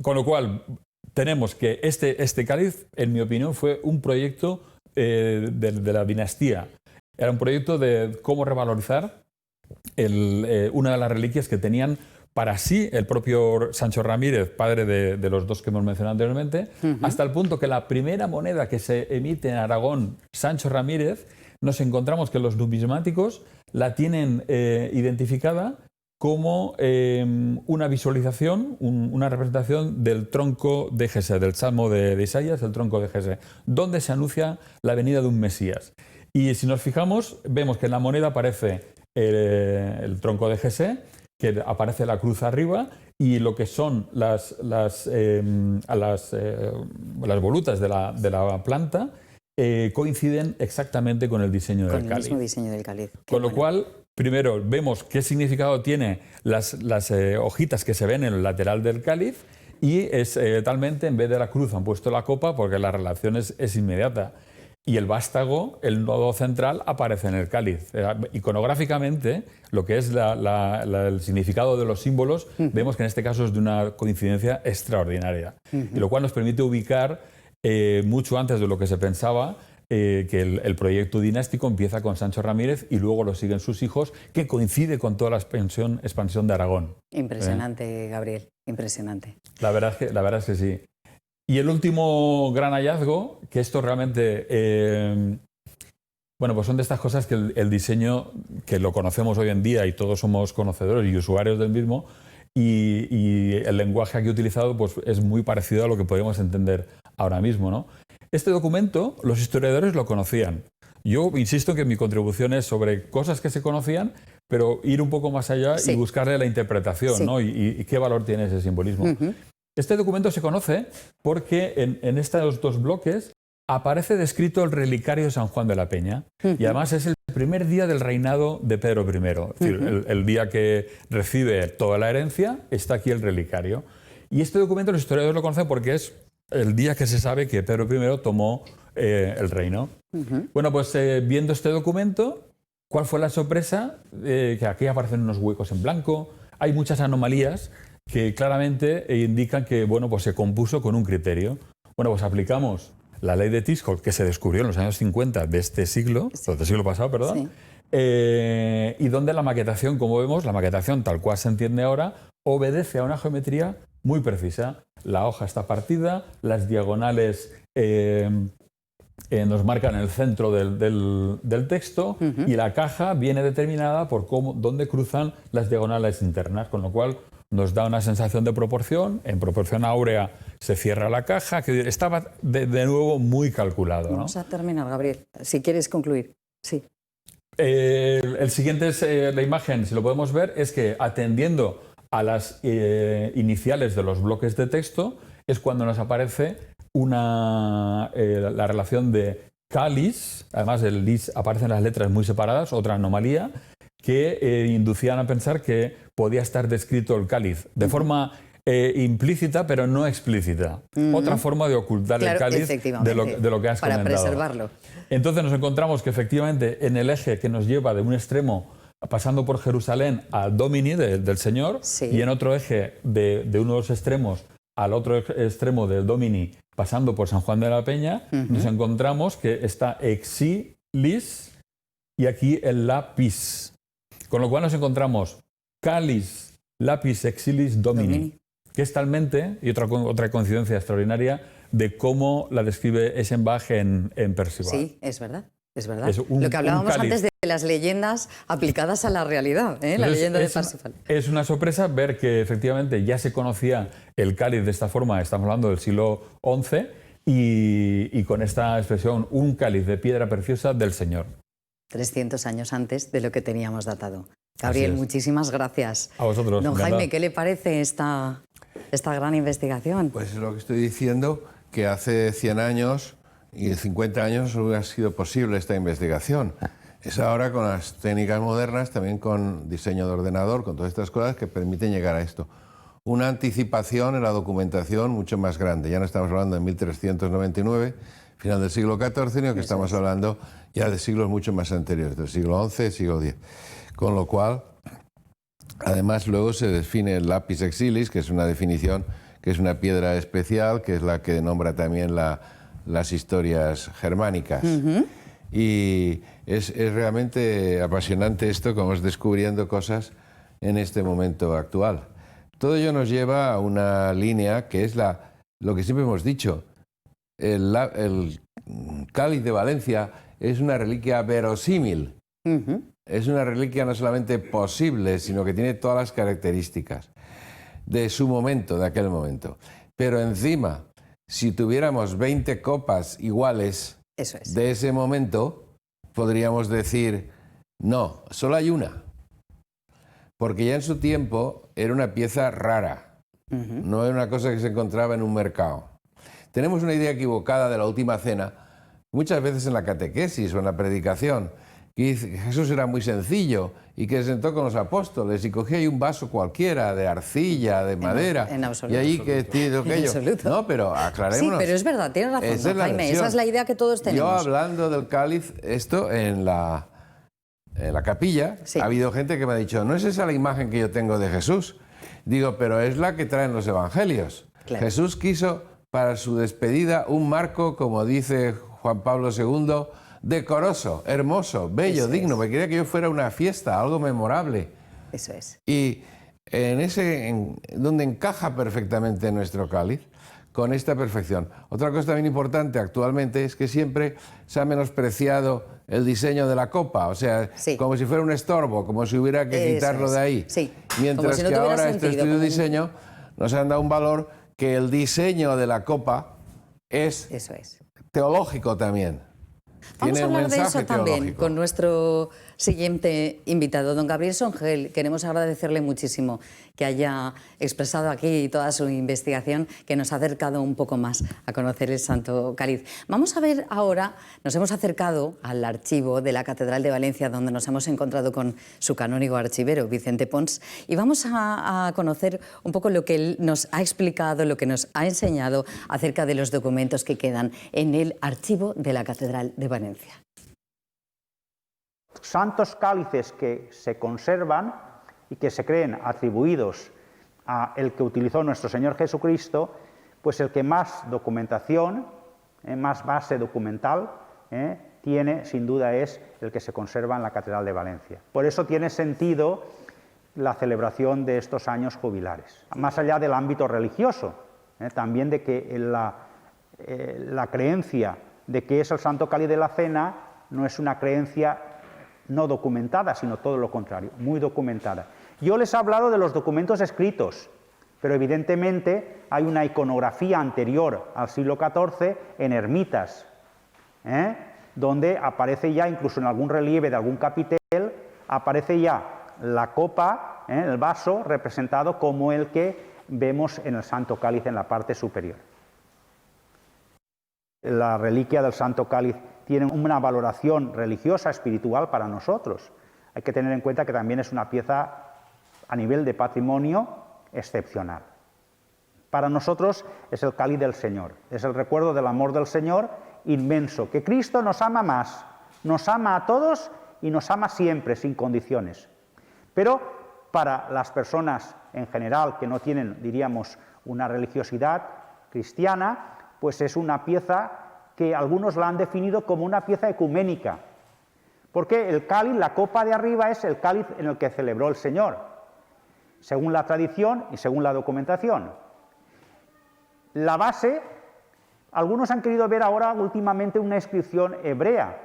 Con lo cual, tenemos que este cáliz, en mi opinión, fue un proyecto de la dinastía. Era un proyecto de cómo revalorizar una de las reliquias que tenían para sí el propio Sancho Ramírez, padre de los dos que hemos mencionado anteriormente, hasta el punto que la primera moneda que se emite en Aragón, Sancho Ramírez, nos encontramos que los numismáticos la tienen identificada como una visualización, una representación del tronco de Jesé, del Salmo de Isaías, el tronco de Jesé, donde se anuncia la venida de un Mesías. Y si nos fijamos, vemos que en la moneda aparece el tronco de Jesé, que aparece la cruz arriba, y lo que son las volutas de la planta coinciden exactamente con el diseño del cáliz. Con el mismo diseño del cáliz. Con lo cual, primero vemos qué significado tiene las hojitas que se ven en el lateral del cáliz, y es talmente, en vez de la cruz han puesto la copa, porque la relación es inmediata. Y el vástago, el nodo central, aparece en el cáliz. Iconográficamente, lo que es el significado de los símbolos, vemos que en este caso es de una coincidencia extraordinaria. Y lo cual nos permite ubicar mucho antes de lo que se pensaba que el proyecto dinástico empieza con Sancho Ramírez y luego lo siguen sus hijos, que coincide con toda la expansión de Aragón. Impresionante, Gabriel, impresionante. La verdad es que sí. Y el último gran hallazgo, que esto realmente, pues son de estas cosas que el diseño, que lo conocemos hoy en día y todos somos conocedores y usuarios del mismo, y el lenguaje aquí utilizado pues, es muy parecido a lo que podemos entender ahora mismo, ¿no? Este documento, los historiadores lo conocían. Yo insisto en que mi contribución es sobre cosas que se conocían, pero ir un poco más allá y buscarle la interpretación, ¿no? Y qué valor tiene ese simbolismo. Este documento se conoce porque en estos dos bloques aparece descrito el relicario de San Juan de la Peña, y además es el primer día del reinado de Pedro I. Es decir, el día que recibe toda la herencia, está aquí el relicario. Y este documento los historiadores lo conocen porque es el día que se sabe que Pedro I tomó el reino. Bueno, pues viendo este documento, ¿cuál fue la sorpresa? Que aquí aparecen unos huecos en blanco, hay muchas anomalías que claramente indican que bueno, pues se compuso con un criterio. Bueno, pues aplicamos la ley de Tiscol, que se descubrió en los años 50 de este siglo, del siglo pasado, perdón, Sí. Y donde la maquetación, como vemos, la maquetación tal cual se entiende ahora, obedece a una geometría muy precisa. La hoja está partida, las diagonales nos marcan el centro del texto y la caja viene determinada por dónde cruzan las diagonales internas, con lo cual nos da una sensación de proporción. En proporción áurea se cierra la caja, que estaba de nuevo muy calculado, ¿no? Vamos a terminar, Gabriel, si quieres concluir. Sí. El siguiente es la imagen, si lo podemos ver, es que atendiendo a las iniciales de los bloques de texto es cuando nos aparece la relación de cáliz, además del lis aparecen las letras muy separadas, otra anomalía, que inducían a pensar que podía estar descrito el cáliz de forma implícita pero no explícita. Otra forma de ocultar Claro, el cáliz efectivamente, de lo que has para comentado. preservarlo. Entonces nos encontramos que efectivamente en el eje que nos lleva de un extremo pasando por Jerusalén al Domini del Señor, Sí. y en otro eje de uno de los extremos al otro extremo del Domini pasando por San Juan de la Peña, nos encontramos que está exilis y aquí el lapis. Con lo cual nos encontramos calis, lapis, exilis, domini. Que es talmente, y otra coincidencia extraordinaria, de cómo la describe Eschenbach en Percival. Sí, es verdad. Es verdad. Es Lo que hablábamos cáliz. antes de las leyendas aplicadas a la realidad, ¿eh? La Entonces, leyenda de es Parsifal. Es una sorpresa ver que efectivamente ya se conocía el cáliz de esta forma, estamos hablando del siglo XI, y con esta expresión, un cáliz de piedra preciosa del Señor. 300 años antes de lo que teníamos datado. Gabriel, Así es. muchísimas gracias. A vosotros. Don encantado. Jaime, ¿qué le parece esta gran investigación? Pues es lo que estoy diciendo, que hace 100 años y 50 años no hubiera sido posible esta investigación. Es ahora con las técnicas modernas, también con diseño de ordenador, con todas estas cosas que permiten llegar a esto. Una anticipación en la documentación mucho más grande. Ya no estamos hablando de 1399, final del siglo XIV, sino que estamos hablando ya de siglos mucho más anteriores, del siglo XI, siglo X. Con lo cual, además, luego se define el lapis exilis, que es una definición, que es una piedra especial, que es la que nombra también las historias germánicas. Y es realmente apasionante esto, como es descubriendo cosas en este momento actual. Todo ello nos lleva a una línea que es lo que siempre hemos dicho. El cáliz de Valencia es una reliquia verosímil. Es una reliquia no solamente posible, sino que tiene todas las características de su momento, de aquel momento. Pero encima, si tuviéramos 20 copas iguales Eso es. de ese momento, podríamos decir, no, solo hay una. Porque ya en su tiempo era una pieza rara, no era una cosa que se encontraba en un mercado. Tenemos una idea equivocada de la última cena, muchas veces en la catequesis o en la predicación, que dice que Jesús era muy sencillo y que se sentó con los apóstoles y cogía ahí un vaso cualquiera de arcilla, de madera, en absoluto. y ahí que tiene aquello. absoluto. No, pero aclarémonos. Sí, pero es verdad, tienes razón, Esa don Jaime, versión. esa es la idea que todos tenemos. Yo hablando del cáliz, esto en la capilla, Sí. ha habido gente que me ha dicho, no es esa la imagen que yo tengo de Jesús. Digo, pero es la que traen los evangelios. Claro. Jesús quiso para su despedida un marco, como dice Juan Pablo II, decoroso, hermoso, bello, Eso digno. es. Me quería que yo fuera una fiesta, algo memorable. Eso es. Y donde encaja perfectamente nuestro cáliz, con esta perfección. Otra cosa también importante actualmente es que siempre se ha menospreciado el diseño de la copa, o sea, Sí. como si fuera un estorbo, como si hubiera que Eso quitarlo es. de ahí. Sí. Como Mientras si no que tuviera ahora este sentido, estudio de como un- diseño nos han dado un valor que el diseño de la copa es Eso es. teológico también. Vamos Tiene a un hablar de mensaje eso también teológico. con nuestro siguiente invitado, don Gabriel Songel. Queremos agradecerle muchísimo que haya expresado aquí toda su investigación, que nos ha acercado un poco más a conocer el Santo Cáliz. Vamos a ver ahora, nos hemos acercado al archivo de la Catedral de Valencia, donde nos hemos encontrado con su canónigo archivero, Vicente Pons, y vamos a conocer un poco lo que él nos ha explicado, lo que nos ha enseñado acerca de los documentos que quedan en el archivo de la Catedral de Valencia. Santos cálices que se conservan y que se creen atribuidos a el que utilizó nuestro Señor Jesucristo, pues el que más documentación, más base documental tiene, sin duda, es el que se conserva en la Catedral de Valencia. Por eso tiene sentido la celebración de estos años jubilares. Más allá del ámbito religioso, también de que la creencia de que es el Santo Cáliz de la Cena no es una creencia no documentada, sino todo lo contrario, muy documentada. Yo les he hablado de los documentos escritos, pero evidentemente hay una iconografía anterior al siglo XIV en ermitas, donde aparece ya, incluso en algún relieve de algún capitel, aparece ya la copa, el vaso, representado como el que vemos en el Santo Cáliz en la parte superior. La reliquia del Santo Cáliz tiene una valoración religiosa, espiritual para nosotros. Hay que tener en cuenta que también es una pieza a nivel de patrimonio excepcional. Para nosotros es el cáliz del Señor, es el recuerdo del amor del Señor inmenso, que Cristo nos ama más, nos ama a todos y nos ama siempre, sin condiciones. Pero para las personas en general que no tienen, diríamos, una religiosidad cristiana, pues es una pieza que algunos la han definido como una pieza ecuménica, porque el cáliz, la copa de arriba, es el cáliz en el que celebró el Señor, según la tradición y según la documentación. La base, algunos han querido ver ahora últimamente una inscripción hebrea,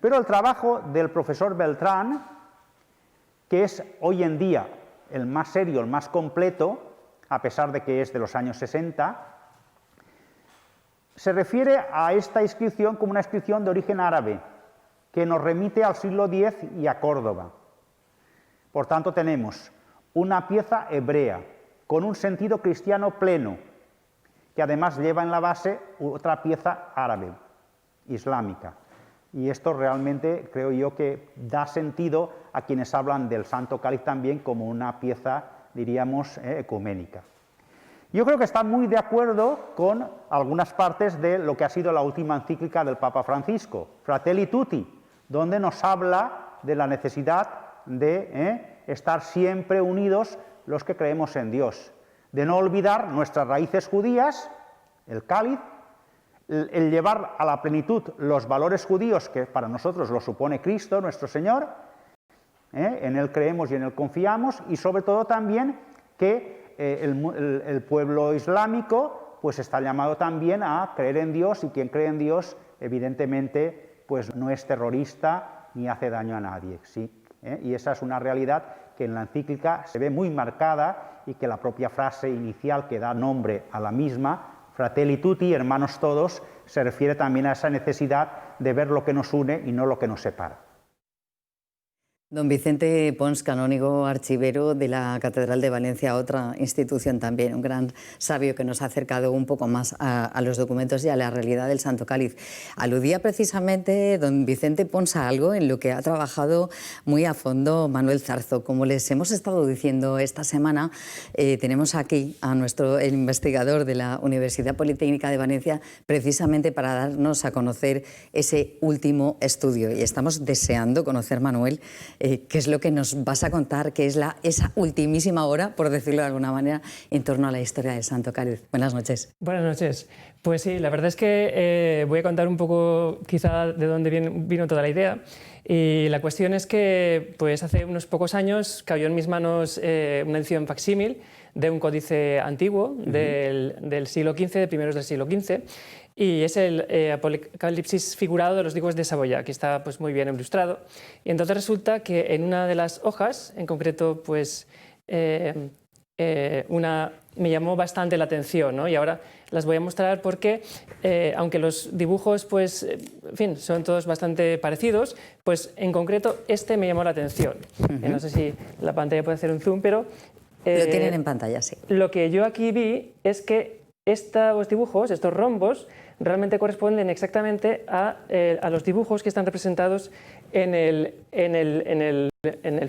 pero el trabajo del profesor Beltrán, que es hoy en día el más serio, el más completo, a pesar de que es de los años 60, se refiere a esta inscripción como una inscripción de origen árabe, que nos remite al siglo X y a Córdoba. Por tanto, tenemos una pieza hebrea, con un sentido cristiano pleno, que además lleva en la base otra pieza árabe, islámica. Y esto realmente creo yo que da sentido a quienes hablan del Santo Cáliz también como una pieza, diríamos, ecuménica. Yo creo que está muy de acuerdo con algunas partes de lo que ha sido la última encíclica del Papa Francisco, Fratelli Tutti, donde nos habla de la necesidad de estar siempre unidos los que creemos en Dios, de no olvidar nuestras raíces judías, el cáliz, el llevar a la plenitud los valores judíos que para nosotros lo supone Cristo, nuestro Señor, en Él creemos y en Él confiamos, y sobre todo también que el pueblo islámico pues está llamado también a creer en Dios, y quien cree en Dios evidentemente pues no es terrorista ni hace daño a nadie, ¿sí? Y esa es una realidad que en la encíclica se ve muy marcada, y que la propia frase inicial que da nombre a la misma, Fratelli Tutti, hermanos todos, se refiere también a esa necesidad de ver lo que nos une y no lo que nos separa. Don Vicente Pons, canónigo archivero de la Catedral de Valencia, otra institución también, un gran sabio que nos ha acercado un poco más a los documentos y a la realidad del Santo Cáliz. Aludía precisamente don Vicente Pons a algo en lo que ha trabajado muy a fondo Manuel Zarzo. Como les hemos estado diciendo esta semana, tenemos aquí a el investigador de la Universidad Politécnica de Valencia, precisamente para darnos a conocer ese último estudio. Y estamos deseando conocer, Manuel, qué es lo que nos vas a contar, qué es esa ultimísima hora, por decirlo de alguna manera, en torno a la historia del Santo Cáliz. Buenas noches. Buenas noches. Pues sí, la verdad es que voy a contar un poco quizá de dónde vino toda la idea. Y la cuestión es que pues hace unos pocos años cayó en mis manos una edición facsímil de un códice antiguo del siglo XV, de primeros del siglo XV, y es el Apocalipsis figurado de los Digos de Saboya, que está pues muy bien ilustrado. Y entonces resulta que en una de las hojas, en concreto pues me llamó bastante la atención, ¿no? Y ahora las voy a mostrar porque, aunque los dibujos, pues, en fin, son todos bastante parecidos, pues en concreto este me llamó la atención. No sé si la pantalla puede hacer un zoom, pero... Lo tienen en pantalla, sí. Lo que yo aquí vi es que estos dibujos, estos rombos, realmente corresponden exactamente a los dibujos que están representados en el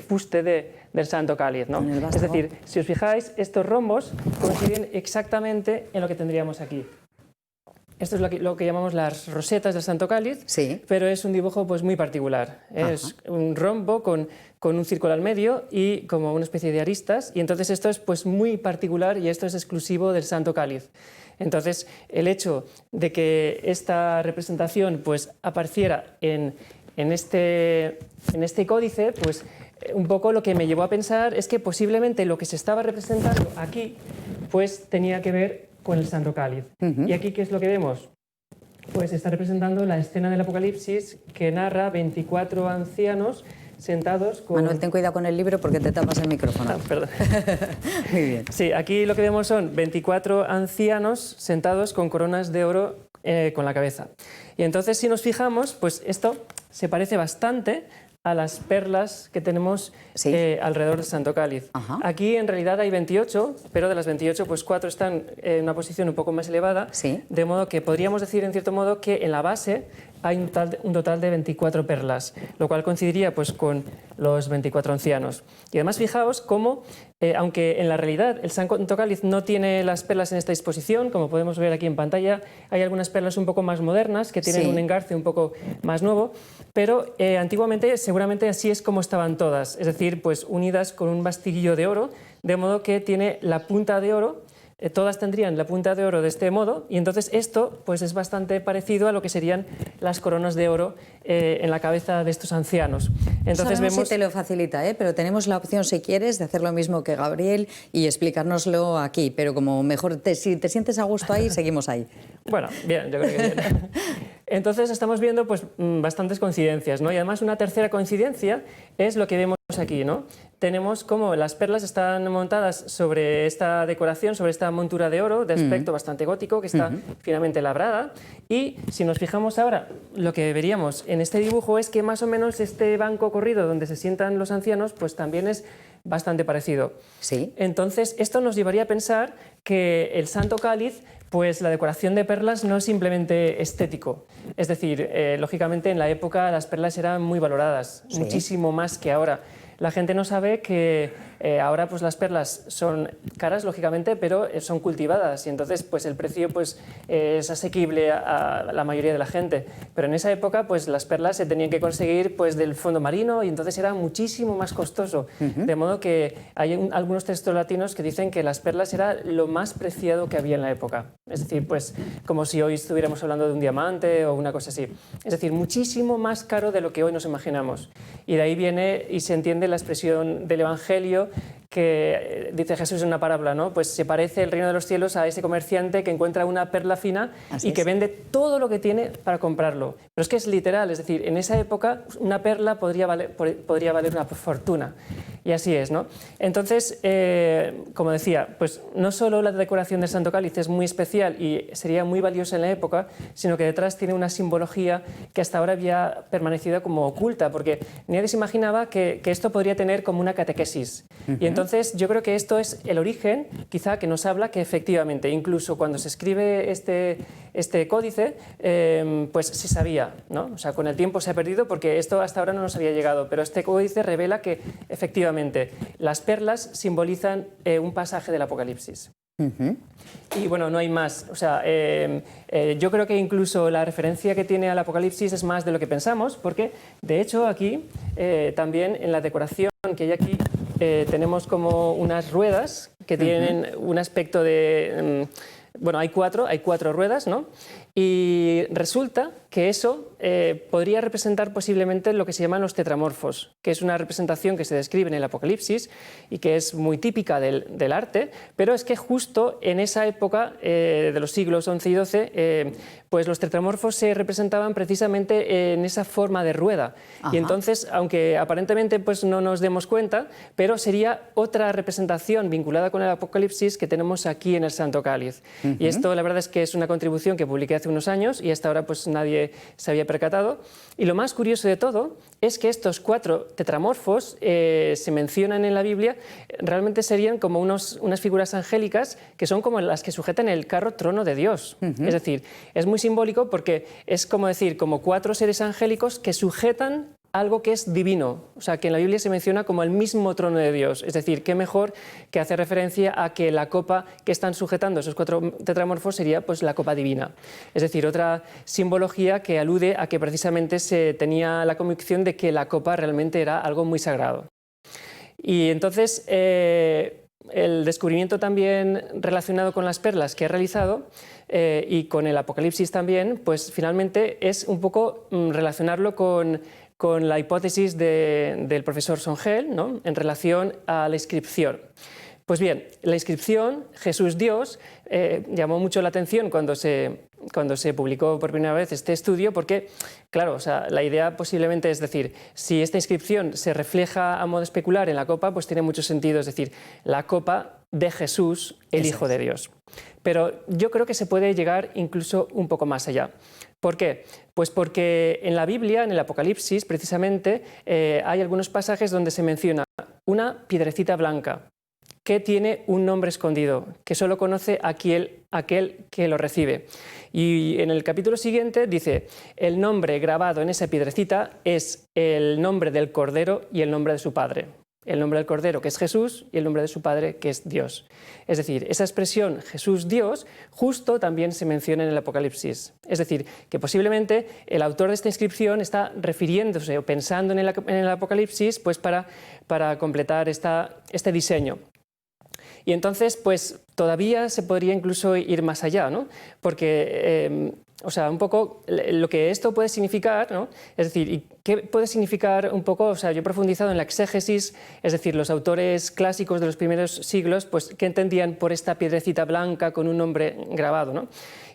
fuste del Santo Cáliz, ¿no? Es decir, si os fijáis, estos rombos coinciden exactamente en lo que tendríamos aquí. Esto es lo que llamamos las rosetas del Santo Cáliz, sí, pero es un dibujo pues, muy particular. Es un rombo con un círculo al medio y como una especie de aristas, y entonces esto es pues, muy particular y esto es exclusivo del Santo Cáliz. Entonces, el hecho de que esta representación pues, apareciera en este códice, pues un poco lo que me llevó a pensar es que posiblemente lo que se estaba representando aquí pues, tenía que ver con el Santo Cáliz. ¿Y aquí qué es lo que vemos? Pues está representando la escena del Apocalipsis que narra 24 ancianos sentados con... Manuel, ten cuidado con el libro porque te tapas el micrófono. Ah, perdón. Muy bien. Sí, aquí lo que vemos son 24 ancianos sentados con coronas de oro con la cabeza. Y entonces, si nos fijamos, pues esto se parece bastante a las perlas que tenemos alrededor del Santo Cáliz. Aquí en realidad hay 28, pero de las 28, pues 4 están en una posición un poco más elevada, de modo que podríamos decir en cierto modo que en la base hay un total de 24 perlas, lo cual coincidiría pues, con los 24 ancianos. Y además fijaos cómo, aunque en la realidad el Santo Cáliz no tiene las perlas en esta disposición, como podemos ver aquí en pantalla, hay algunas perlas un poco más modernas que tienen un engarce un poco más nuevo, pero antiguamente seguramente así es como estaban todas, es decir, pues unidas con un bastiguillo de oro, de modo que tiene la punta de oro. Todas tendrían la punta de oro de este modo y entonces esto pues, es bastante parecido a lo que serían las coronas de oro en la cabeza de estos ancianos. Entonces vemos si te lo facilita, pero tenemos la opción, si quieres, de hacer lo mismo que Gabriel y explicárnoslo aquí, pero como mejor si te sientes a gusto ahí, seguimos ahí. Bueno, bien, yo creo que bien. Entonces estamos viendo pues, bastantes coincidencias, ¿no? Y además una tercera coincidencia es lo que vemos aquí, ¿no? Tenemos como las perlas están montadas sobre esta decoración, sobre esta montura de oro de aspecto bastante gótico que está finamente labrada, y si nos fijamos ahora, lo que veríamos en este dibujo es que más o menos este banco corrido donde se sientan los ancianos pues también es bastante parecido. Sí. Entonces esto nos llevaría a pensar que el Santo Cáliz, pues la decoración de perlas no es simplemente estético. Es decir, lógicamente en la época las perlas eran muy valoradas, muchísimo más que ahora. La gente no sabe que ahora pues, las perlas son caras, lógicamente, pero son cultivadas y entonces pues, el precio pues, es asequible a la mayoría de la gente. Pero en esa época pues, las perlas se tenían que conseguir pues, del fondo marino y entonces era muchísimo más costoso. De modo que hay algunos textos latinos que dicen que las perlas era lo más preciado que había en la época. Es decir, pues, como si hoy estuviéramos hablando de un diamante o una cosa así. Es decir, muchísimo más caro de lo que hoy nos imaginamos. Y de ahí viene y se entiende la expresión del Evangelio que dice Jesús en una parábola, ¿no? Pues se parece el reino de los cielos a ese comerciante que encuentra una perla fina y que vende todo lo que tiene para comprarlo. Pero es que es literal, es decir, en esa época una perla podría valer una fortuna. Y así es, ¿no? Entonces, como decía, pues no solo la decoración del Santo Cáliz es muy especial y sería muy valiosa en la época, sino que detrás tiene una simbología que hasta ahora había permanecido como oculta, porque nadie se imaginaba que esto podría tener como una catequesis. Y entonces yo creo que esto es el origen, quizá, que nos habla que efectivamente, incluso cuando se escribe este códice, pues se sabía, ¿no? O sea, con el tiempo se ha perdido porque esto hasta ahora no nos había llegado, pero este códice revela que efectivamente las perlas simbolizan un pasaje del Apocalipsis. Y bueno, no hay más. O sea, yo creo que incluso la referencia que tiene al Apocalipsis es más de lo que pensamos, porque de hecho aquí también en la decoración que hay aquí tenemos como unas ruedas que tienen un aspecto de... bueno, hay cuatro ruedas, ¿no? Y resulta que eso podría representar posiblemente lo que se llaman los tetramorfos, que es una representación que se describe en el Apocalipsis y que es muy típica del arte, pero es que justo en esa época de los siglos XI y XII, pues los tetramorfos se representaban precisamente en esa forma de rueda. Ajá. Y entonces, aunque aparentemente pues, no nos demos cuenta, pero sería otra representación vinculada con el Apocalipsis que tenemos aquí en el Santo Cáliz. Y esto la verdad es que es una contribución que publiqué hace unos años y hasta ahora pues nadie se había percatado. Y lo más curioso de todo es que estos 4 tetramorfos se mencionan en la Biblia, realmente serían como unas figuras angélicas que son como las que sujetan el carro trono de Dios. Es decir, es muy simbólico porque es como decir, como 4 seres angélicos que sujetan algo que es divino, o sea, que en la Biblia se menciona como el mismo trono de Dios. Es decir, qué mejor que hacer referencia a que la copa que están sujetando esos 4 tetramorfos sería pues, la copa divina. Es decir, otra simbología que alude a que precisamente se tenía la convicción de que la copa realmente era algo muy sagrado. Y entonces, el descubrimiento también relacionado con las perlas que he realizado y con el Apocalipsis también, pues finalmente es un poco relacionarlo con la hipótesis del profesor Songel, ¿no?, en relación a la inscripción. Pues bien, la inscripción Jesús Dios llamó mucho la atención cuando se publicó por primera vez este estudio porque, claro, o sea, la idea posiblemente es decir, si esta inscripción se refleja a modo especular en la copa, pues tiene mucho sentido, es decir, la copa de Jesús, el Hijo de Dios. Pero yo creo que se puede llegar incluso un poco más allá. ¿Por qué? Pues porque en la Biblia, en el Apocalipsis, precisamente, hay algunos pasajes donde se menciona una piedrecita blanca que tiene un nombre escondido, que solo conoce aquel que lo recibe. Y en el capítulo siguiente dice, el nombre grabado en esa piedrecita es el nombre del Cordero y el nombre de su Padre. El nombre del Cordero, que es Jesús, y el nombre de su Padre, que es Dios. Es decir, esa expresión Jesús-Dios justo también se menciona en el Apocalipsis. Es decir, que posiblemente el autor de esta inscripción está refiriéndose o pensando en el Apocalipsis pues para completar este diseño. Y entonces, pues todavía se podría incluso ir más allá, ¿no? Porque, o sea, un poco lo que esto puede significar, ¿no? Es decir, ¿y qué puede significar un poco? O sea, yo he profundizado en la exégesis, es decir, los autores clásicos de los primeros siglos, pues, ¿qué entendían por esta piedrecita blanca con un nombre grabado, ¿no?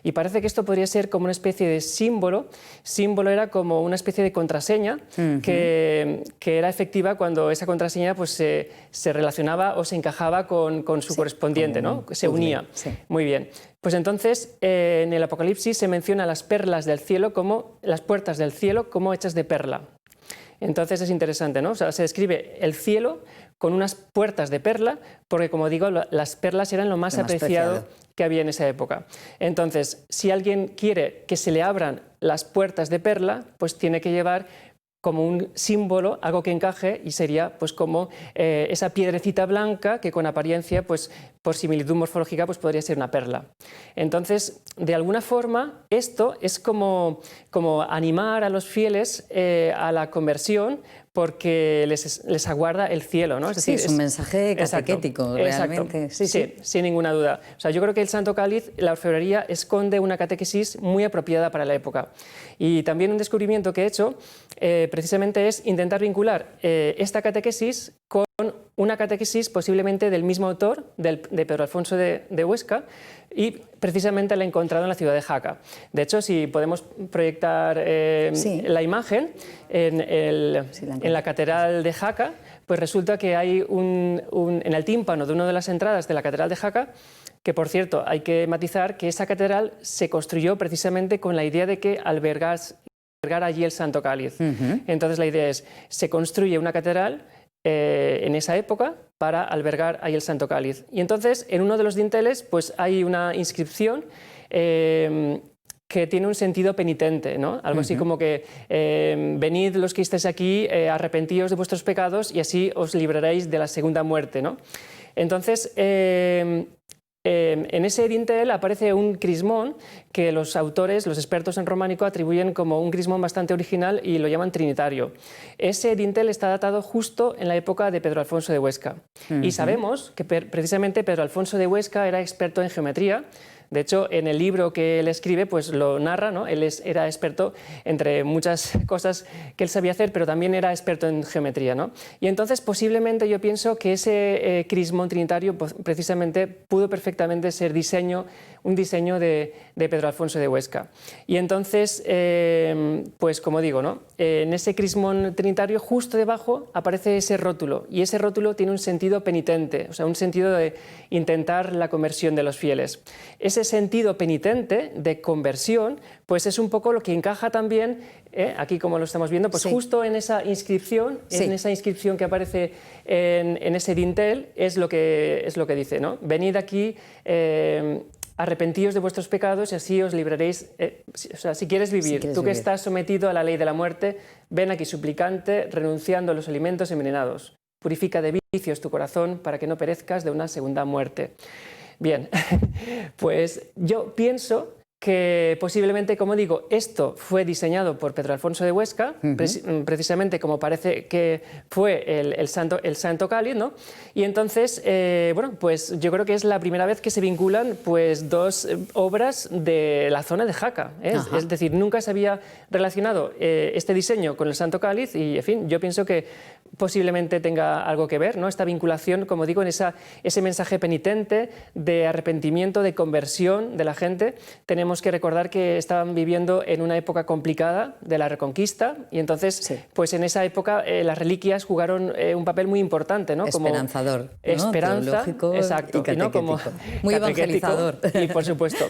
Y parece que esto podría ser como una especie de símbolo. Símbolo era como una especie de contraseña que era efectiva cuando esa contraseña pues, se relacionaba o se encajaba con su correspondiente, ¿no? Se unía. Sí. Muy bien. Pues entonces en el Apocalipsis se menciona las perlas del cielo como las puertas del cielo como hechas de perla. Entonces es interesante, ¿no? O sea, se describe el cielo con unas puertas de perla, porque como digo, las perlas eran lo más apreciado que había en esa época. Entonces, si alguien quiere que se le abran las puertas de perla, pues tiene que llevar como un símbolo, algo que encaje, y sería pues como esa piedrecita blanca que con apariencia, pues por similitud morfológica, pues podría ser una perla. Entonces, de alguna forma, esto es como animar a los fieles a la conversión, porque les aguarda el cielo, ¿no? Es decir, es un mensaje catequético, realmente. Sí, sin ninguna duda. O sea, yo creo que el Santo Cáliz, la orfebrería, esconde una catequesis muy apropiada para la época. Y también un descubrimiento que he hecho, precisamente, es intentar vincular esta catequesis con una catequesis posiblemente del mismo autor, de Pedro Alfonso de Huesca, y precisamente la he encontrado en la ciudad de Jaca. De hecho, si podemos proyectar la imagen en la catedral de Jaca, pues resulta que hay en el tímpano de una de las entradas de la catedral de Jaca, que por cierto hay que matizar que esa catedral se construyó precisamente con la idea de que albergar allí el Santo Cáliz. Entonces la idea es, se construye una catedral en esa época para albergar ahí el Santo Cáliz. Y entonces en uno de los dinteles pues hay una inscripción que tiene un sentido penitente, ¿no? Algo así como que venid los que estáis aquí, arrepentíos de vuestros pecados y así os libraréis de la segunda muerte, ¿no? Entonces en ese dintel aparece un crismón que los autores, los expertos en románico, atribuyen como un crismón bastante original y lo llaman trinitario. Ese dintel está datado justo en la época de Pedro Alfonso de Huesca. Y sabemos que precisamente Pedro Alfonso de Huesca era experto en geometría. De hecho, en el libro que él escribe, pues lo narra, ¿no? Él era experto entre muchas cosas que él sabía hacer, pero también era experto en geometría, ¿no? Y entonces, posiblemente yo pienso que ese crismón trinitario pues, precisamente pudo perfectamente ser un diseño de Pedro Alfonso de Huesca. Y entonces, pues como digo, ¿no? En ese crismón trinitario, justo debajo, aparece ese rótulo, y ese rótulo tiene un sentido penitente, o sea, un sentido de intentar la conversión de los fieles. Ese sentido penitente de conversión, pues es un poco lo que encaja también, aquí como lo estamos viendo, pues justo en esa inscripción, que aparece en ese dintel, es lo que dice, ¿no? Venid aquí, arrepentíos de vuestros pecados y así os libraréis. O sea, si quieres vivir, tú que estás sometido a la ley de la muerte, ven aquí suplicante, renunciando a los alimentos envenenados. Purifica de vicios tu corazón para que no perezcas de una segunda muerte. Bien, pues yo pienso que posiblemente, como digo, esto fue diseñado por Pedro Alfonso de Huesca, precisamente como parece que fue el Santo Cáliz, ¿no? Y entonces, bueno, pues yo creo que es la primera vez que se vinculan pues, dos obras de la zona de Jaca, ¿eh? Es decir, nunca se había relacionado este diseño con el Santo Cáliz y, en fin, yo pienso que posiblemente tenga algo que ver, ¿no? Esta vinculación, como digo, en ese mensaje penitente de arrepentimiento, de conversión de la gente. Tenemos que recordar que estaban viviendo en una época complicada de la Reconquista y entonces, pues en esa época las reliquias jugaron un papel muy importante, ¿no? Esperanzador, como esperanza, teológico exacto, y ¿no? Como muy evangelizador. Y por supuesto.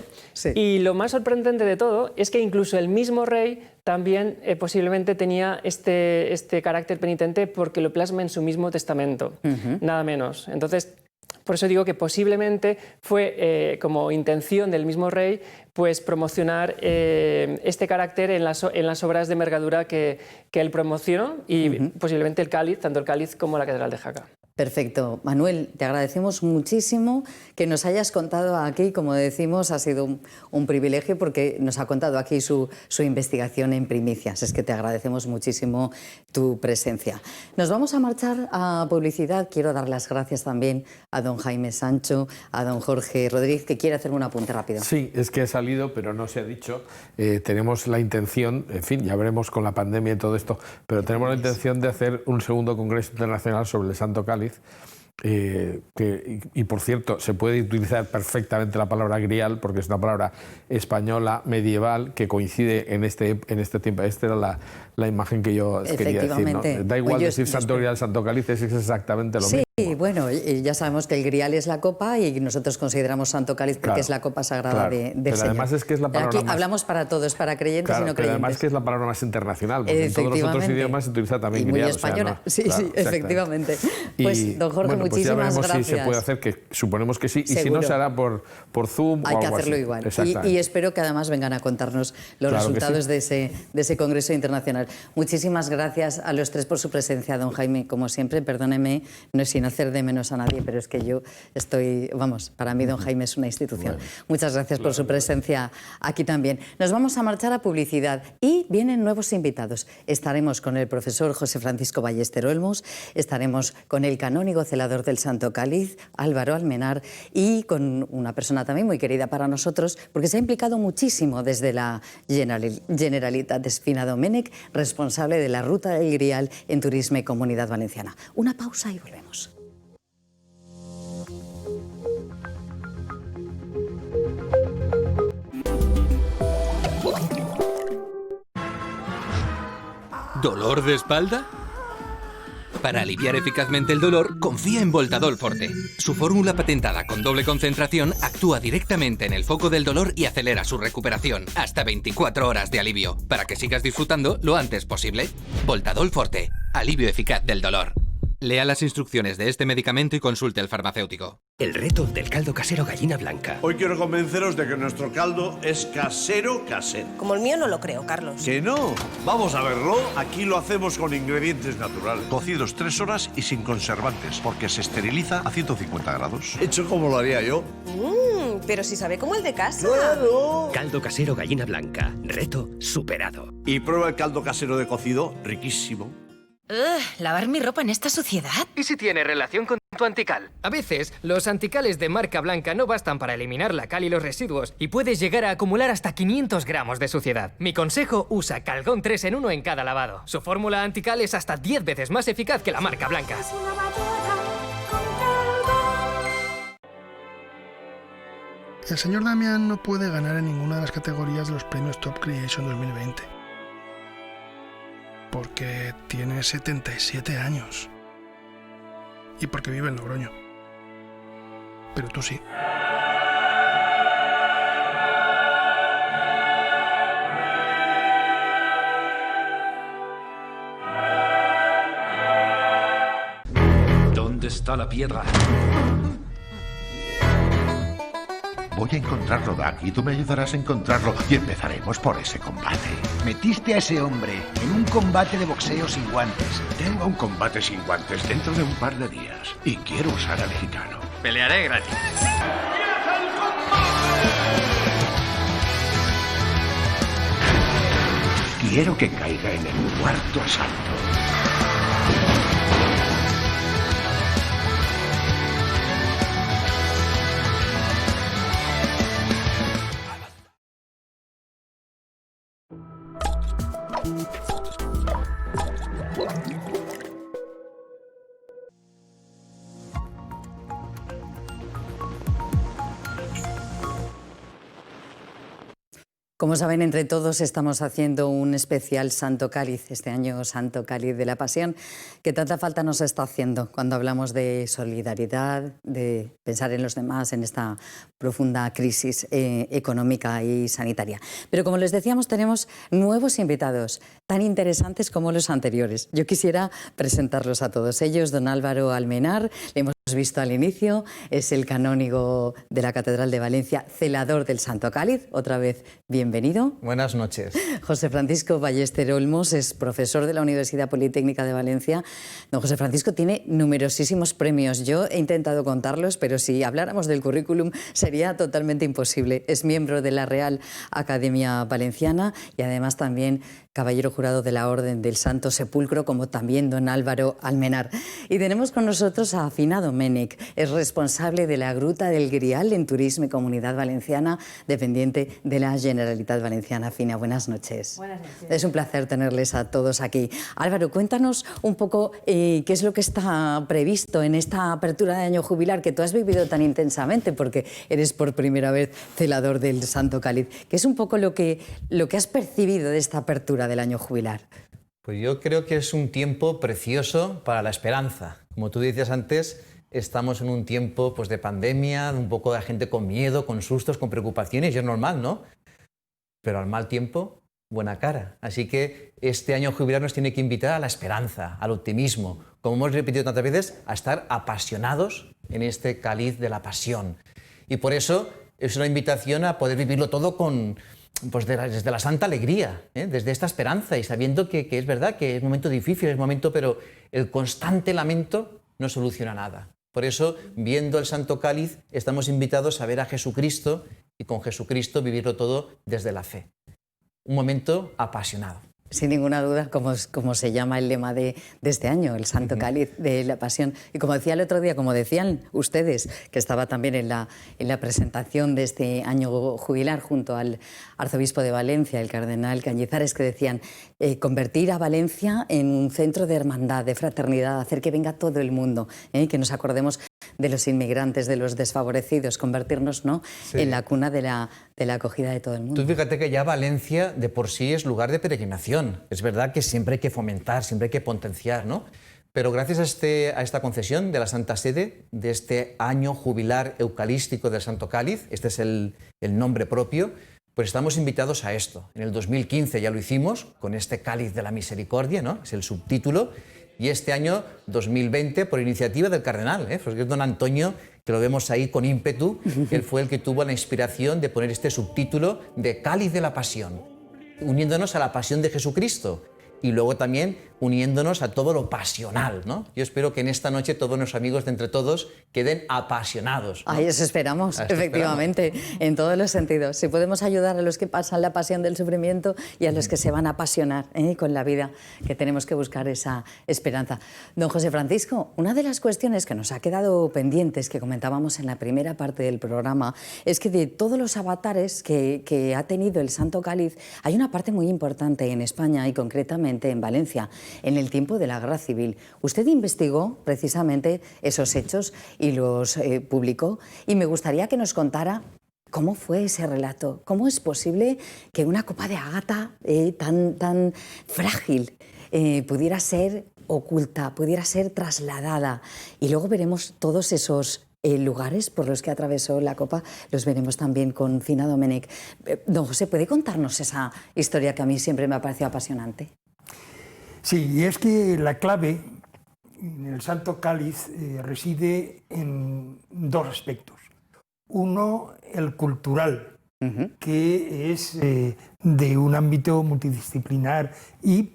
Y lo más sorprendente de todo es que incluso el mismo rey también posiblemente tenía este carácter penitente porque lo plasma en su mismo testamento, nada menos. Entonces, por eso digo que posiblemente fue como intención del mismo rey pues promocionar este carácter en las obras de envergadura que él promocionó y posiblemente el cáliz, tanto el cáliz como la catedral de Jaca. Perfecto. Manuel, te agradecemos muchísimo que nos hayas contado aquí, como decimos, ha sido un privilegio porque nos ha contado aquí su investigación en primicias. Es que te agradecemos muchísimo tu presencia. Nos vamos a marchar a publicidad. Quiero dar las gracias también a don Jaime Sancho, a don Jorge Rodríguez, que quiere hacerme un apunte rápido. Sí, es que ha salido, pero no se ha dicho. Tenemos la intención, en fin, ya veremos con la pandemia y todo esto, pero tenemos la intención de hacer un segundo Congreso Internacional sobre el Santo Cáliz. Y por cierto, se puede utilizar perfectamente la palabra grial porque es una palabra española medieval que coincide en este tiempo. Esta era la imagen que yo quería decir, ¿no? Da igual decir Santo Grial, Santo Cáliz, es exactamente lo mismo. Sí, bueno, ya sabemos que el grial es la copa y nosotros consideramos Santo Cáliz porque es la copa sagrada del pero Señor. Además es que es la palabra Aquí hablamos para todos, para creyentes y no creyentes. Pero además que es la palabra más internacional, porque en todos los otros idiomas se utiliza también grial. Y muy española, sí, efectivamente. Pues, don Jorge, bueno, muchísimas pues ya veremos gracias. si se puede hacer, que suponemos que sí, Seguro. y si no se hará por Zoom Hay o que algo hacerlo así. igual. Y espero que además vengan a contarnos los resultados de ese Congreso Internacional. Muchísimas gracias a los tres por su presencia, don Jaime. Como siempre, perdóneme, no es sin hacer de menos a nadie, pero es que yo estoy, vamos, para mí don Jaime es una institución. Bueno, muchas gracias por su presencia aquí también. Nos vamos a marchar a publicidad y vienen nuevos invitados. Estaremos con el profesor José Francisco Ballester Olmos, estaremos con el canónigo celador del Santo Cáliz, Álvaro Almenar, y con una persona también muy querida para nosotros, porque se ha implicado muchísimo desde la Generalitat Espina Domènech, responsable de la Ruta del Grial en Turisme y Comunidad Valenciana. Una pausa y volvemos. ¿Dolor de espalda? Para aliviar eficazmente el dolor, confía en Voltadol Forte. Su fórmula patentada con doble concentración actúa directamente en el foco del dolor y acelera su recuperación. Hasta 24 horas de alivio, para que sigas disfrutando lo antes posible. Voltadol Forte, alivio eficaz del dolor. Lea las instrucciones de este medicamento y consulte al farmacéutico. El reto del caldo casero gallina blanca. Hoy quiero convenceros de que nuestro caldo es casero. Como el mío no lo creo, Carlos. ¿Que no? Vamos a verlo. Aquí lo hacemos con ingredientes naturales. Cocidos 3 horas y sin conservantes, porque se esteriliza a 150 grados. Hecho como lo haría yo. Pero si sabe como el de casa. ¡Claro! Caldo casero gallina blanca. Reto superado. Y prueba el caldo casero de cocido, riquísimo. ¿Lavar mi ropa en esta suciedad? ¿Y si tiene relación con Antical. A veces, los anticales de marca blanca no bastan para eliminar la cal y los residuos y puedes llegar a acumular hasta 500 gramos de suciedad. Mi consejo, usa Calgon 3 en 1 en cada lavado. Su fórmula antical es hasta 10 veces más eficaz que la marca blanca. El señor Damián no puede ganar en ninguna de las categorías de los premios Top Creation 2020. Porque tiene 77 años. Y porque vive en Logroño. Pero tú sí. ¿Dónde está la piedra? Voy a encontrarlo, Duck, y tú me ayudarás a encontrarlo. Y empezaremos por ese combate. Metiste a ese hombre en un combate de boxeo sin guantes. Tengo un combate sin guantes dentro de un par de días. Y quiero usar al gitano. Pelearé gratis. Quiero que caiga en el cuarto asalto. Como saben, entre todos estamos haciendo un especial Santo Cáliz, este año Santo Cáliz de la Pasión, que tanta falta nos está haciendo cuando hablamos de solidaridad, de pensar en los demás, en esta profunda crisis económica y sanitaria. Pero como les decíamos, tenemos nuevos invitados, tan interesantes como los anteriores. Yo quisiera presentarlos a todos ellos. Don Álvaro Almenar, le hemos visto al inicio, es el canónigo de la Catedral de Valencia, celador del Santo Cáliz. Otra vez, bienvenido. Buenas noches. José Francisco Ballester Olmos es profesor de la Universidad Politécnica de Valencia. Don José Francisco tiene numerosísimos premios. Yo he intentado contarlos, pero si habláramos del currículum sería totalmente imposible. Es miembro de la Real Academia Valenciana y además también caballero jurado de la Orden del Santo Sepulcro, como también don Álvaro Almenar. Y tenemos con nosotros a Fina Domènech, es responsable de la Gruta del Grial en Turisme y Comunidad Valenciana, dependiente de la Generalitat Valenciana. Fina, buenas noches. Buenas noches. Es un placer tenerles a todos aquí. Álvaro, cuéntanos un poco qué es lo que está previsto en esta apertura de año jubilar que tú has vivido tan intensamente, porque eres por primera vez celador del Santo Cáliz. ¿Qué es un poco lo que has percibido de esta apertura del año jubilar? Pues yo creo que es un tiempo precioso para la esperanza. Como tú decías antes, estamos en un tiempo pues, de pandemia, un poco de gente con miedo, con sustos, con preocupaciones, y es normal, ¿no? Pero al mal tiempo, buena cara. Así que este año jubilar nos tiene que invitar a la esperanza, al optimismo, como hemos repetido tantas veces, a estar apasionados en este cáliz de la pasión. Y por eso es una invitación a poder vivirlo todo con... Pues desde la santa alegría, desde esta esperanza y sabiendo que es verdad que es un momento difícil, es un momento, pero el constante lamento no soluciona nada. Por eso, viendo el Santo Cáliz, estamos invitados a ver a Jesucristo y con Jesucristo vivirlo todo desde la fe. Un momento apasionado. Sin ninguna duda, como se llama el lema de este año, el Santo Cáliz de la Pasión. Y como decía el otro día, como decían ustedes, que estaba también en la presentación de este año jubilar junto al arzobispo de Valencia, el cardenal Cañizares, que decían convertir a Valencia en un centro de hermandad, de fraternidad, hacer que venga todo el mundo, que nos acordemos de los inmigrantes, de los desfavorecidos, convertirnos, ¿no?, sí, en la cuna de la acogida de todo el mundo. Tú fíjate que ya Valencia de por sí es lugar de peregrinación. Es verdad que siempre hay que fomentar, siempre hay que potenciar, ¿no? Pero gracias a esta concesión de la Santa Sede, de este año jubilar eucarístico del Santo Cáliz, este es el nombre propio, pues estamos invitados a esto. En el 2015 ya lo hicimos con este Cáliz de la Misericordia, ¿no?, es el subtítulo. Y este año, 2020, por iniciativa del cardenal, porque es don Antonio, que lo vemos ahí con ímpetu, él fue el que tuvo la inspiración de poner este subtítulo de Cáliz de la Pasión, uniéndonos a la pasión de Jesucristo. y luego también uniéndonos a todo lo pasional, ¿no? Yo espero que en esta noche todos los amigos de Entre Todos queden apasionados, ¿no? Ahí eso esperamos, efectivamente, en todos los sentidos. Si podemos ayudar a los que pasan la pasión del sufrimiento y a los que se van a apasionar con la vida, que tenemos que buscar esa esperanza. Don José Francisco, una de las cuestiones que nos ha quedado pendientes, que comentábamos en la primera parte del programa, es que de todos los avatares que ha tenido el Santo Cáliz, hay una parte muy importante en España y concretamente en Valencia, en el tiempo de la Guerra Civil. Usted investigó precisamente esos hechos y los publicó, y me gustaría que nos contara cómo fue ese relato. ¿Cómo es posible que una copa de ágata tan frágil pudiera ser oculta, pudiera ser trasladada? Y luego veremos todos esos lugares por los que atravesó la copa, los veremos también con Fina Domenech. Don José, ¿puede contarnos esa historia que a mí siempre me ha parecido apasionante? Sí, y es que la clave en el Santo Cáliz reside en dos aspectos. Uno, el cultural, que es de un ámbito multidisciplinar y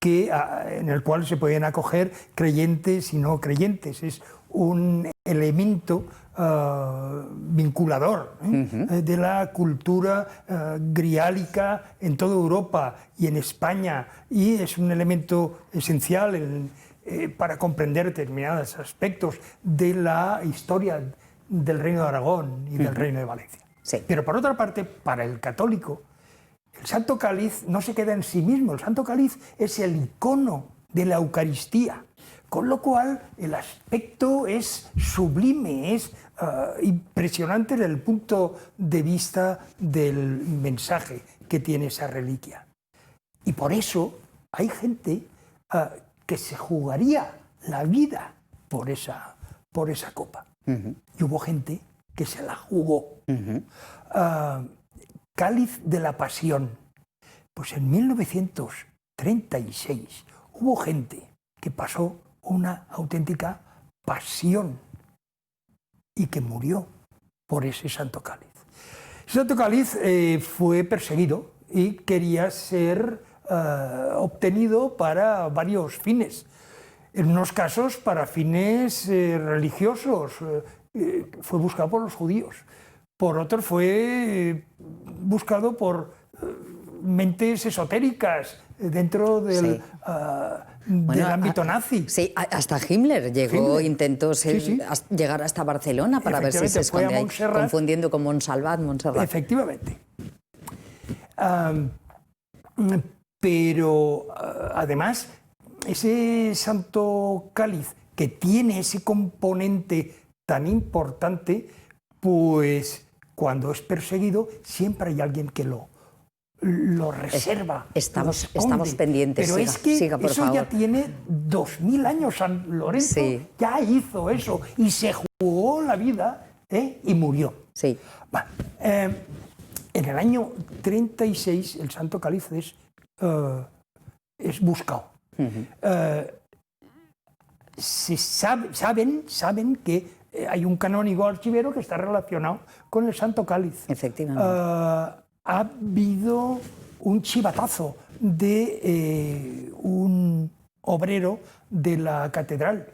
en el cual se pueden acoger creyentes y no creyentes. Es un elemento vinculador de la cultura griálica en toda Europa y en España, y es un elemento esencial para comprender determinados aspectos de la historia del Reino de Aragón y del Reino de Valencia. Sí. Pero por otra parte, para el católico, el Santo Cáliz no se queda en sí mismo. El Santo Cáliz es el icono de la Eucaristía, con lo cual el aspecto es sublime, es impresionante desde el punto de vista del mensaje que tiene esa reliquia. Y por eso hay gente que se jugaría la vida por esa copa. Y hubo gente que se la jugó. Cáliz de la Pasión. Pues en 1936 hubo gente que pasó una auténtica pasión y que murió por ese Santo Cáliz. El Santo Cáliz fue perseguido y quería ser obtenido para varios fines. En unos casos para fines religiosos, fue buscado por los judíos. Por otros fue buscado por mentes esotéricas dentro del ámbito nazi. Sí, hasta Himmler intentó llegar hasta Barcelona para ver si se escondía ahí, confundiendo con Montsalvat. Efectivamente. Pero además, ese Santo Cáliz que tiene ese componente tan importante, pues cuando es perseguido siempre hay alguien que lo reserva. Estamos pendientes. Pero es que eso ya tiene 2000 años. San Lorenzo ya hizo eso y se jugó la vida y murió. Sí. Bueno, en el año 36 el Santo Cáliz es buscado. Saben que hay un canónigo archivero que está relacionado con el Santo Cáliz. Efectivamente. Ha habido un chivatazo de un obrero de la catedral,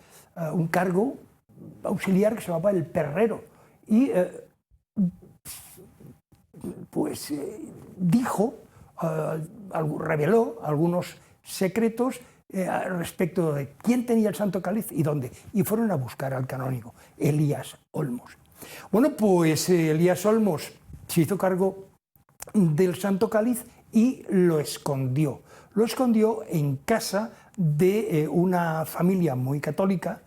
un cargo auxiliar que se llamaba el perrero, y reveló algunos secretos respecto de quién tenía el Santo Cáliz y dónde, y fueron a buscar al canónigo Elías Olmos. Bueno, pues Elías Olmos se hizo cargo del Santo Cáliz y lo escondió. Lo escondió en casa de una familia muy católica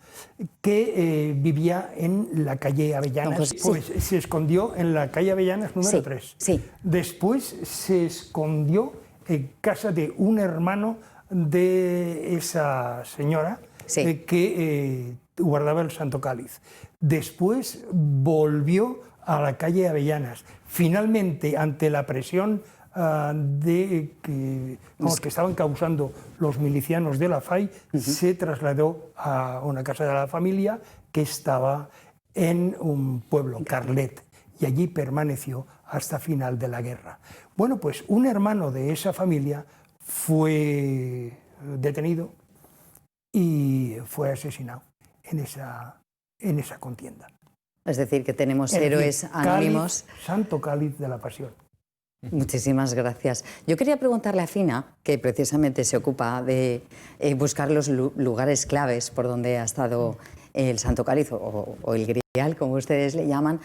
que vivía en la calle Avellanas. Pues se escondió en la calle Avellanas número 3. Sí. Después se escondió en casa de un hermano de esa señora que guardaba el Santo Cáliz. Después volvió a la calle Avellanas. Finalmente, ante la presión que estaban causando los milicianos de la FAI, se trasladó a una casa de la familia que estaba en un pueblo, Carlet, y allí permaneció hasta final de la guerra. Bueno, pues un hermano de esa familia fue detenido y fue asesinado en esa contienda. Es decir, que tenemos héroes anónimos. Santo Cáliz de la Pasión. Muchísimas gracias. Yo quería preguntarle a Fina, que precisamente se ocupa de buscar los lugares claves por donde ha estado el Santo Cáliz o el Grial, como ustedes le llaman,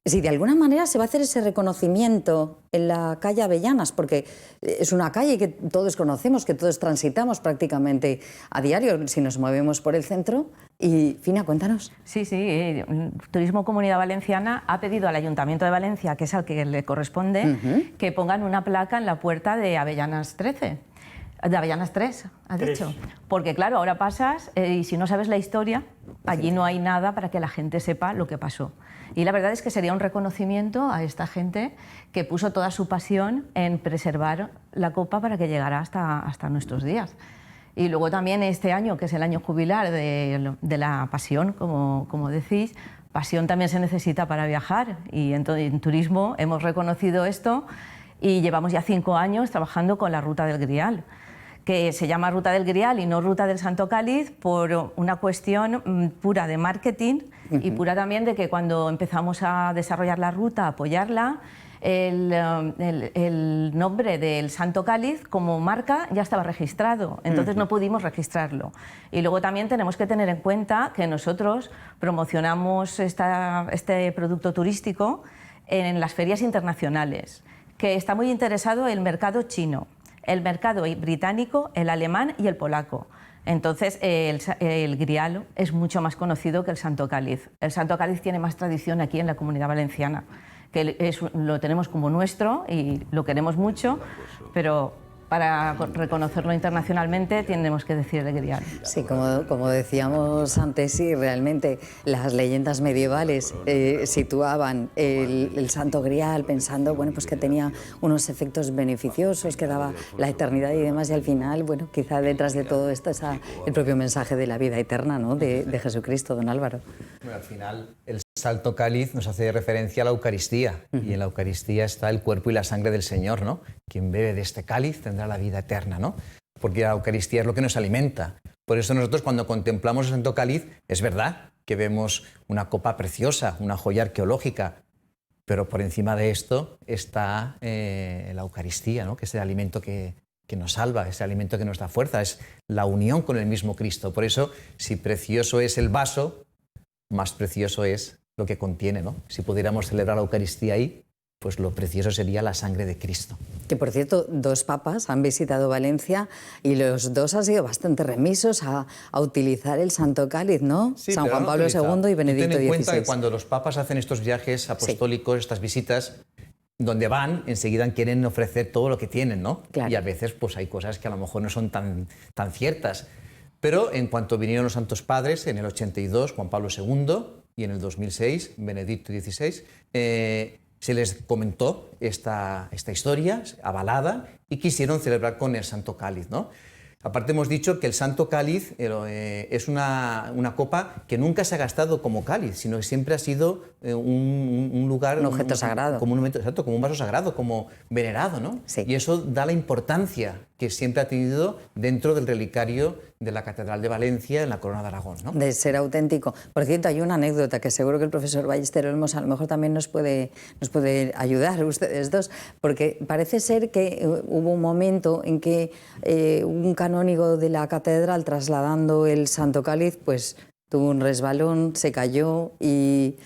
si de alguna manera se va a hacer ese reconocimiento en la calle Avellanas, porque es una calle que todos conocemos, que todos transitamos prácticamente a diario si nos movemos por el centro. Y Fina, cuéntanos. Sí, Turismo Comunidad Valenciana ha pedido al Ayuntamiento de Valencia, que es al que le corresponde, que pongan una placa en la puerta de Avellanas 13. De Avellanas 3, ha dicho. Porque claro, ahora pasas y si no sabes la historia, allí no hay nada para que la gente sepa lo que pasó. Y la verdad es que sería un reconocimiento a esta gente que puso toda su pasión en preservar la copa para que llegara hasta nuestros días. Y luego también este año, que es el año jubilar de la pasión, como decís, pasión también se necesita para viajar. Y en turismo hemos reconocido esto y llevamos ya 5 años trabajando con la Ruta del Grial, que se llama Ruta del Grial y no Ruta del Santo Cáliz por una cuestión pura de marketing y pura también de que cuando empezamos a desarrollar la ruta, a apoyarla, el nombre del Santo Cáliz como marca ya estaba registrado, entonces no pudimos registrarlo. Y luego también tenemos que tener en cuenta que nosotros promocionamos este producto turístico en las ferias internacionales, que está muy interesado el mercado chino, el mercado británico, el alemán y el polaco. Entonces, el Grial es mucho más conocido que el Santo Cáliz. El Santo Cáliz tiene más tradición aquí en la Comunidad Valenciana, que lo tenemos como nuestro y lo queremos mucho, pero para reconocerlo internacionalmente tenemos que decir el Grial. Sí, como decíamos antes, sí, realmente las leyendas medievales situaban el Santo Grial pensando, bueno, pues que tenía unos efectos beneficiosos, que daba la eternidad y demás, y al final, bueno, quizá detrás de todo esto está el propio mensaje de la vida eterna, ¿no?, de Jesucristo, don Álvaro. Bueno, al final el Santo Cáliz nos hace referencia a la Eucaristía, y en la Eucaristía está el cuerpo y la sangre del Señor, ¿no? Quien bebe de este cáliz tendrá la vida eterna, ¿no? Porque la Eucaristía es lo que nos alimenta. Por eso nosotros cuando contemplamos el Santo Cáliz, es verdad que vemos una copa preciosa, una joya arqueológica, pero por encima de esto está la Eucaristía, ¿no?, que es el alimento que nos salva, es el alimento que nos da fuerza, es la unión con el mismo Cristo. Por eso, si precioso es el vaso, más precioso es lo que contiene, ¿no? Si pudiéramos celebrar la Eucaristía ahí, pues lo precioso sería la sangre de Cristo. Que, por cierto, 2 papas han visitado Valencia y los 2 han sido bastante remisos a utilizar el Santo Cáliz, ¿no? Sí, San Juan Pablo II y Benedicto XVI. Ten en cuenta que cuando los papas hacen estos viajes apostólicos, estas visitas, donde van, enseguida quieren ofrecer todo lo que tienen, ¿no? Claro. Y a veces pues hay cosas que a lo mejor no son tan ciertas. Pero en cuanto vinieron los Santos Padres, en el 82, Juan Pablo II, y en el 2006, Benedicto XVI, se les comentó esta historia avalada y quisieron celebrar con el Santo Cáliz, ¿no? Aparte hemos dicho que el Santo Cáliz es una copa que nunca se ha gastado como cáliz, sino que siempre ha sido un lugar... Un objeto sagrado. Como exacto, como un vaso sagrado, como venerado, ¿no? Sí. Y eso da la importancia que siempre ha tenido dentro del relicario de la Catedral de Valencia en la Corona de Aragón, ¿no? De ser auténtico. Por cierto, hay una anécdota que seguro que el profesor Ballester Olmos a lo mejor también nos puede ayudar, ustedes dos, porque parece ser que hubo un momento en que un canónigo de la catedral, trasladando el Santo Cáliz, pues tuvo un resbalón, se cayó y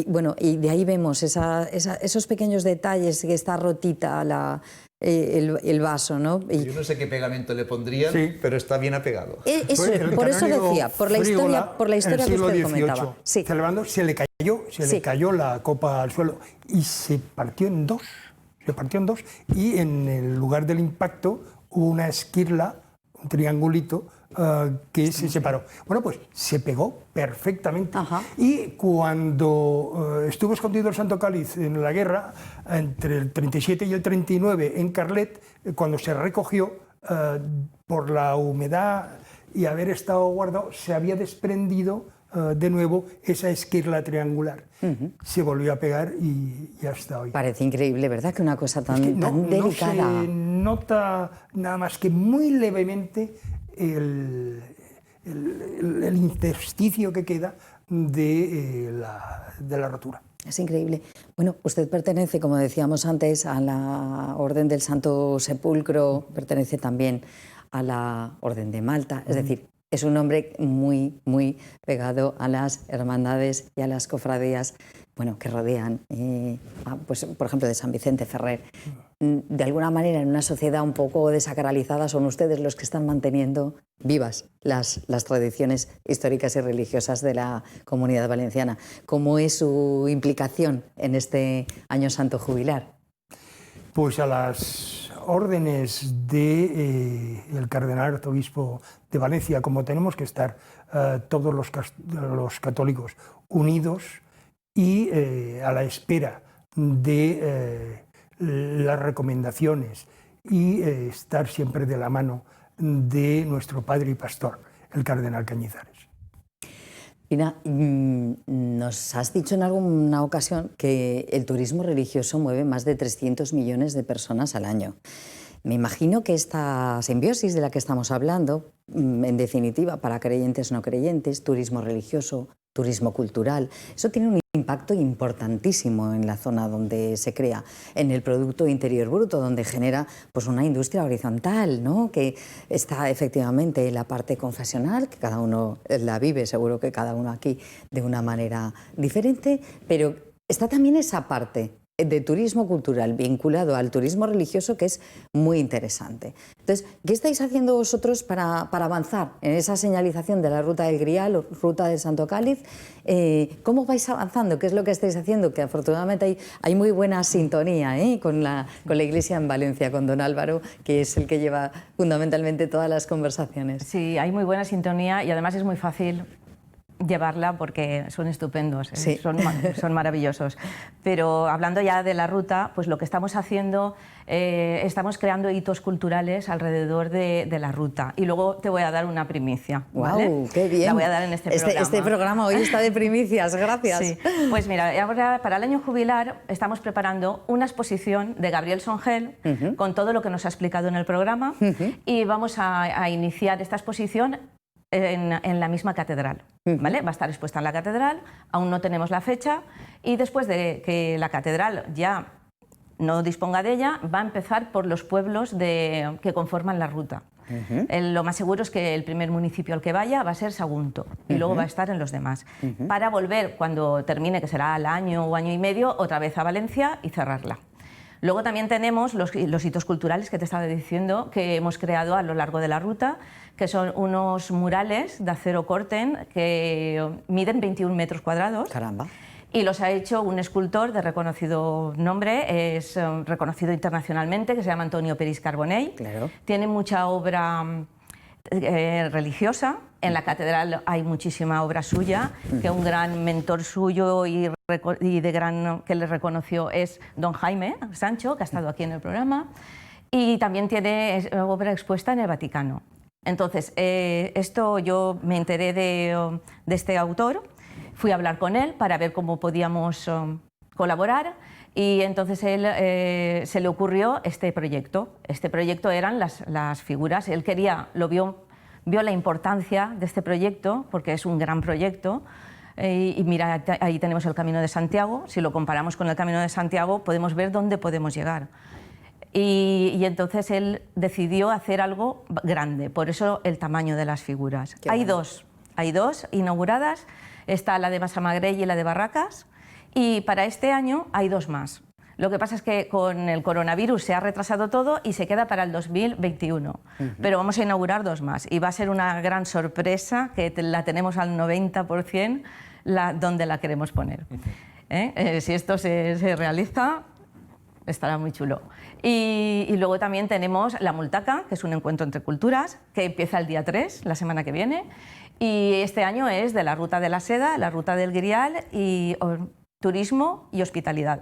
bueno, y de ahí vemos esos pequeños detalles, que está rotita el vaso, ¿no? Yo no sé qué pegamento le pondrían, pero está bien apegado. Eso, por eso decía, por la historia que usted comentaba. Sí. Celebrando, se le cayó la copa al suelo y se partió en dos. Y en el lugar del impacto hubo una esquirla, un triangulito, que se separó. Bueno, pues se pegó perfectamente. Ajá. Y cuando estuvo escondido el Santo Cáliz en la guerra, entre el 37 y el 39 en Carlet, cuando se recogió por la humedad y haber estado guardado, se había desprendido de nuevo esa esquirla triangular. Se volvió a pegar y hasta hoy. Parece increíble, ¿verdad? Que una cosa tan, Es que tan delicada. No se nota nada más que muy levemente el intersticio que queda de la rotura. Es increíble. Bueno, usted pertenece, como decíamos antes, a la Orden del Santo Sepulcro, pertenece también a la Orden de Malta, es decir, es un hombre muy, muy pegado a las hermandades y a las cofradías, bueno, que rodean, pues, por ejemplo, de San Vicente Ferrer. De alguna manera, en una sociedad un poco desacralizada, son ustedes los que están manteniendo vivas las tradiciones históricas y religiosas de la Comunidad Valenciana. ¿Cómo es su implicación en este Año Santo jubilar? Pues a las órdenes del cardenal arzobispo de Valencia, como tenemos que estar todos los católicos unidos y a la espera de las recomendaciones y estar siempre de la mano de nuestro padre y pastor, el cardenal Cañizares. Pina, nos has dicho en alguna ocasión que el turismo religioso mueve más de 300 millones de personas al año. Me imagino que esta simbiosis de la que estamos hablando, en definitiva, para creyentes no creyentes, turismo religioso, turismo cultural, eso tiene un impacto importantísimo en la zona donde se crea, en el Producto Interior Bruto, donde genera pues, una industria horizontal, ¿no? Que está efectivamente en la parte confesional, que cada uno la vive, seguro que cada uno aquí de una manera diferente, pero está también esa parte de turismo cultural vinculado al turismo religioso que es muy interesante. Entonces, ¿qué estáis haciendo vosotros para avanzar en esa señalización de la Ruta del Grial o Ruta del Santo Cáliz? ¿Cómo vais avanzando? ¿Qué es lo que estáis haciendo? Que afortunadamente hay muy buena sintonía con la Iglesia en Valencia, con don Álvaro, que es el que lleva fundamentalmente todas las conversaciones. Sí, hay muy buena sintonía y además es muy fácil llevarla porque son estupendos, sí. son maravillosos. Pero hablando ya de la ruta, pues lo que estamos haciendo, estamos creando hitos culturales alrededor de la ruta. Y luego te voy a dar una primicia. ¿Vale? ¡Wow! ¡Qué bien! La voy a dar en este programa. Este programa hoy está de primicias, gracias. Sí. Pues mira, ahora para el año jubilar estamos preparando una exposición de Gabriel Songel con todo lo que nos ha explicado en el programa y vamos a iniciar esta exposición en la misma catedral, ¿vale? Va a estar expuesta en la catedral, aún no tenemos la fecha y después de que la catedral ya no disponga de ella, va a empezar por los pueblos que conforman la ruta. Lo más seguro es que el primer municipio al que vaya va a ser Sagunto y luego va a estar en los demás, para volver cuando termine, que será al año o año y medio, otra vez a Valencia y cerrarla. Luego también tenemos los hitos culturales que te estaba diciendo que hemos creado a lo largo de la ruta, que son unos murales de acero corten que miden 21 metros cuadrados. ¡Caramba! Y los ha hecho un escultor de reconocido nombre, es reconocido internacionalmente, que se llama Antonio Peris Carbonell. Claro. Tiene mucha obra religiosa. En la catedral hay muchísima obra suya, que un gran mentor suyo y que le reconoció es don Jaime Sancho, que ha estado aquí en el programa, y también tiene obra expuesta en el Vaticano. Entonces, esto yo me enteré de este autor, fui a hablar con él para ver cómo podíamos colaborar y entonces él se le ocurrió este proyecto. Este proyecto eran las figuras, él vio la importancia de este proyecto porque es un gran proyecto. Y mira, ahí tenemos el Camino de Santiago. Si lo comparamos con el Camino de Santiago, podemos ver dónde podemos llegar. Y entonces él decidió hacer algo grande, por eso el tamaño de las figuras. Hay dos inauguradas, está la de Massamagrell y la de Barracas, y para este año hay dos más. Lo que pasa es que con el coronavirus se ha retrasado todo y se queda para el 2021. Pero vamos a inaugurar dos más y va a ser una gran sorpresa que la tenemos al 90% donde la queremos poner. Si esto se realiza, estará muy chulo. Y luego también tenemos la Multaca, que es un encuentro entre culturas, que empieza el día 3, la semana que viene. Y este año es de la Ruta de la Seda, la Ruta del Grial y turismo y hospitalidad.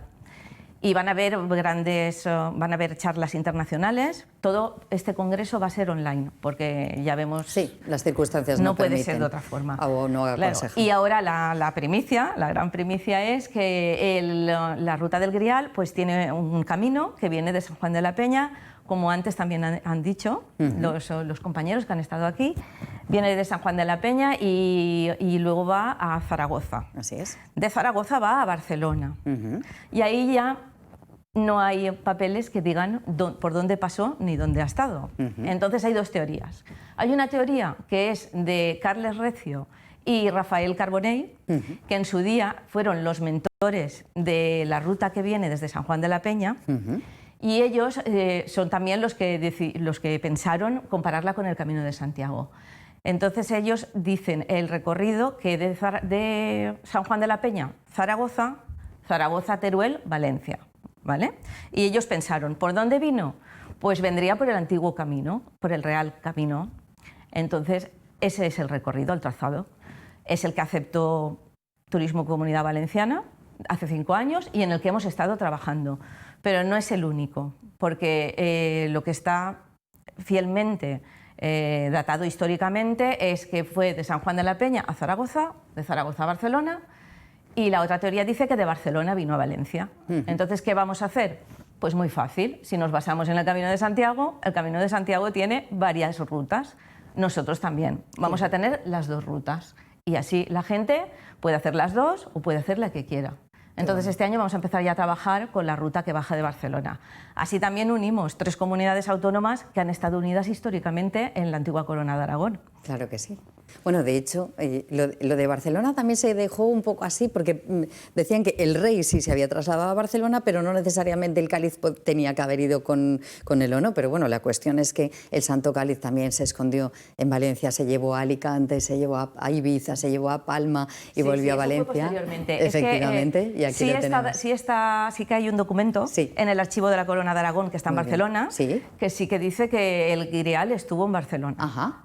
y van a haber van a haber charlas internacionales. Todo este congreso va a ser online, porque ya vemos... Sí, las circunstancias no puede ser de otra forma. O no aconsejan. Y ahora la primicia, la gran primicia es que la Ruta del Grial pues tiene un camino que viene de San Juan de la Peña, como antes también han dicho los compañeros que han estado aquí. Viene de San Juan de la Peña y luego va a Zaragoza. Así es. De Zaragoza va a Barcelona. Y ahí ya no hay papeles que digan por dónde pasó ni dónde ha estado. Entonces hay dos teorías. Hay una teoría que es de Carles Recio y Rafael Carbonell, que en su día fueron los mentores de la ruta que viene desde San Juan de la Peña, y ellos son también los que pensaron compararla con el Camino de Santiago. Entonces ellos dicen el recorrido que de San Juan de la Peña, Zaragoza, Teruel, Valencia, ¿vale? Y ellos pensaron, ¿por dónde vino? Pues vendría por el antiguo camino, por el Real Camino. Entonces ese es el recorrido, el trazado. Es el que aceptó Turismo Comunidad Valenciana hace 5 años y en el que hemos estado trabajando. Pero no es el único, porque lo que está fielmente datado históricamente es que fue de San Juan de la Peña a Zaragoza, de Zaragoza a Barcelona, y la otra teoría dice que de Barcelona vino a Valencia. Entonces, ¿qué vamos a hacer? Pues muy fácil. Si nos basamos en el Camino de Santiago tiene varias rutas. Nosotros también vamos a tener las 2 rutas. Y así la gente puede hacer las 2 o puede hacer la que quiera. Entonces este año vamos a empezar ya a trabajar con la ruta que baja de Barcelona. Así también unimos 3 comunidades autónomas que han estado unidas históricamente en la antigua Corona de Aragón. Claro que sí. Bueno, de hecho, lo de Barcelona también se dejó un poco así, porque decían que el rey sí se había trasladado a Barcelona, pero no necesariamente el cáliz tenía que haber ido con él o no. Pero bueno, la cuestión es que el Santo Cáliz también se escondió en Valencia, se llevó a Alicante, se llevó a Ibiza, se llevó a Palma y volvió a Valencia. Fue posteriormente. Efectivamente, es que, y aquí lo tenemos. Sí que hay un documento en el archivo de la Corona de Aragón que está en Barcelona, que sí que dice que el Grial estuvo en Barcelona.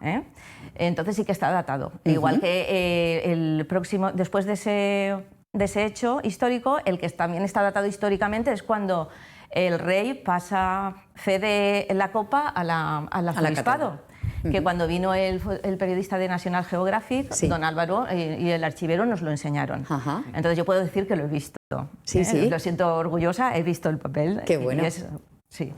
Entonces sí que está datado. Igual que el próximo, después de ese hecho histórico, el que también está datado históricamente es cuando el rey cede la copa al arzobispado. Que cuando vino el periodista de National Geographic, don Álvaro y el archivero nos lo enseñaron. Entonces yo puedo decir que lo he visto. Lo siento orgullosa, he visto el papel. Qué bueno. Sí.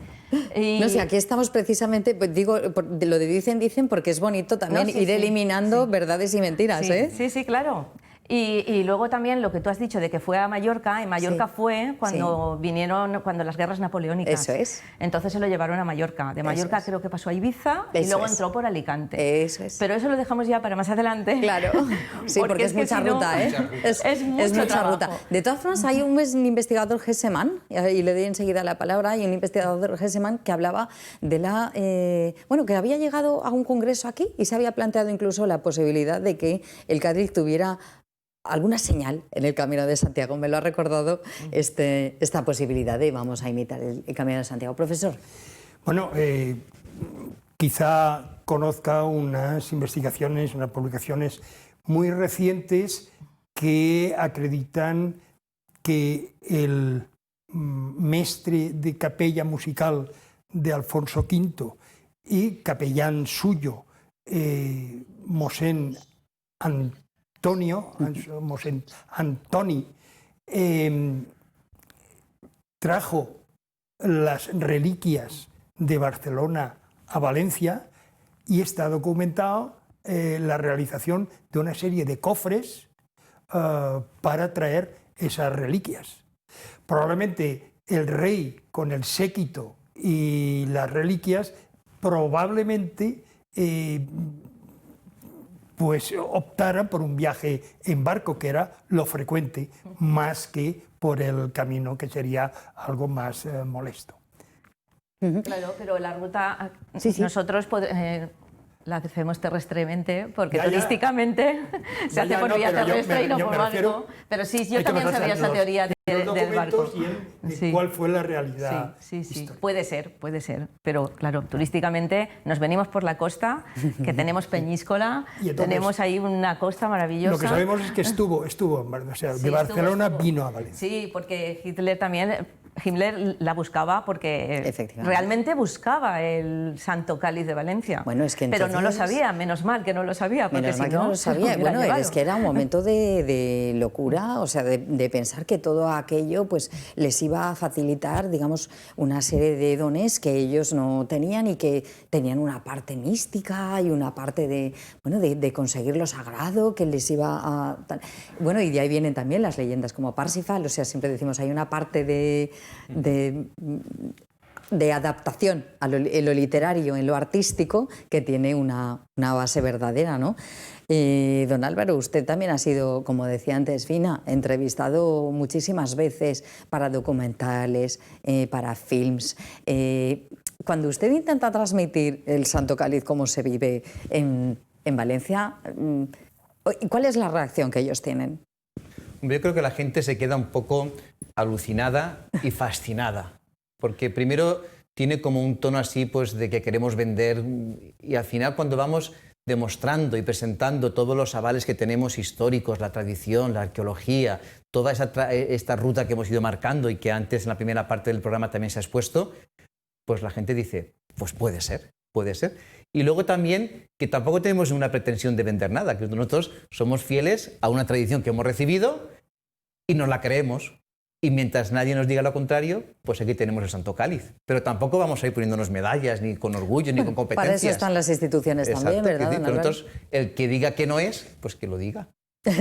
No sé, aquí estamos precisamente, pues digo, lo de dicen porque es bonito también ir eliminando verdades y mentiras. Sí, claro. Y luego también lo que tú has dicho de que fue a Mallorca, en Mallorca fue cuando vinieron, cuando las guerras napoleónicas. Eso es. Entonces se lo llevaron a Mallorca. De Mallorca creo que pasó a Ibiza y luego entró por Alicante. Eso es. Pero eso lo dejamos ya para más adelante. Claro, sí, porque es mucha ruta, Es mucha ruta. De todas formas, hay un investigador Geseman, y le doy enseguida la palabra, hay un investigador Geseman que hablaba de que había llegado a un congreso aquí y se había planteado incluso la posibilidad de que el Cádiz tuviera alguna señal en el Camino de Santiago. Me lo ha recordado esta posibilidad de vamos a imitar el Camino de Santiago. Profesor. Bueno, quizá conozca unas investigaciones, unas publicaciones muy recientes que acreditan que el mestre de capella musical de Alfonso V y capellán suyo, Mosén Mosén Antoni, trajo las reliquias de Barcelona a Valencia y está documentado la realización de una serie de cofres para traer esas reliquias. Probablemente el rey con el séquito y las reliquias probablemente pues optaran por un viaje en barco, que era lo frecuente, más que por el camino, que sería algo más molesto. Claro, pero la ruta nosotros la hacemos terrestremente, porque turísticamente se hace por vía terrestre y no por barco. Pero sí, yo también sabía esa teoría del barco. Y cuál fue la realidad. Sí. Puede ser. Pero claro, turísticamente nos venimos por la costa, que tenemos Peñíscola, tenemos ahí una costa maravillosa. Lo que sabemos es que estuvo en Barcelona, o sea, de Barcelona vino a Valencia. Sí, porque Hitler también Himmler la buscaba porque realmente buscaba el Santo Cáliz de Valencia. Bueno, es que pero no lo entonces... sabía, menos mal que no lo sabía, porque Menos mal que no lo sabía. Bueno, es que era un momento de locura, o sea, de pensar que todo aquello pues les iba a facilitar, digamos, una serie de dones que ellos no tenían y que tenían una parte mística y una parte de conseguir lo sagrado que les iba a... Bueno, y de ahí vienen también las leyendas como Parsifal, o sea, siempre decimos hay una parte de adaptación en lo literario, en lo artístico, que tiene una base verdadera, ¿no? Don Álvaro, usted también ha sido, como decía antes Fina, entrevistado muchísimas veces para documentales, para films. Cuando usted intenta transmitir el Santo Cáliz, cómo se vive en Valencia, ¿cuál es la reacción que ellos tienen? Yo creo que la gente se queda un poco alucinada y fascinada, porque primero tiene como un tono así pues de que queremos vender, y al final cuando vamos demostrando y presentando todos los avales que tenemos históricos, la tradición, la arqueología, toda esta ruta que hemos ido marcando y que antes en la primera parte del programa también se ha expuesto, pues la gente dice, pues puede ser, puede ser. Y luego también que tampoco tenemos una pretensión de vender nada, que nosotros somos fieles a una tradición que hemos recibido y nos la creemos. Y mientras nadie nos diga lo contrario, pues aquí tenemos el Santo Cáliz. Pero tampoco vamos a ir poniéndonos medallas, ni con orgullo, ni con competencias. Para eso están las instituciones también, ¿verdad, don Álvaro? Nosotros, el que diga que no es, pues que lo diga.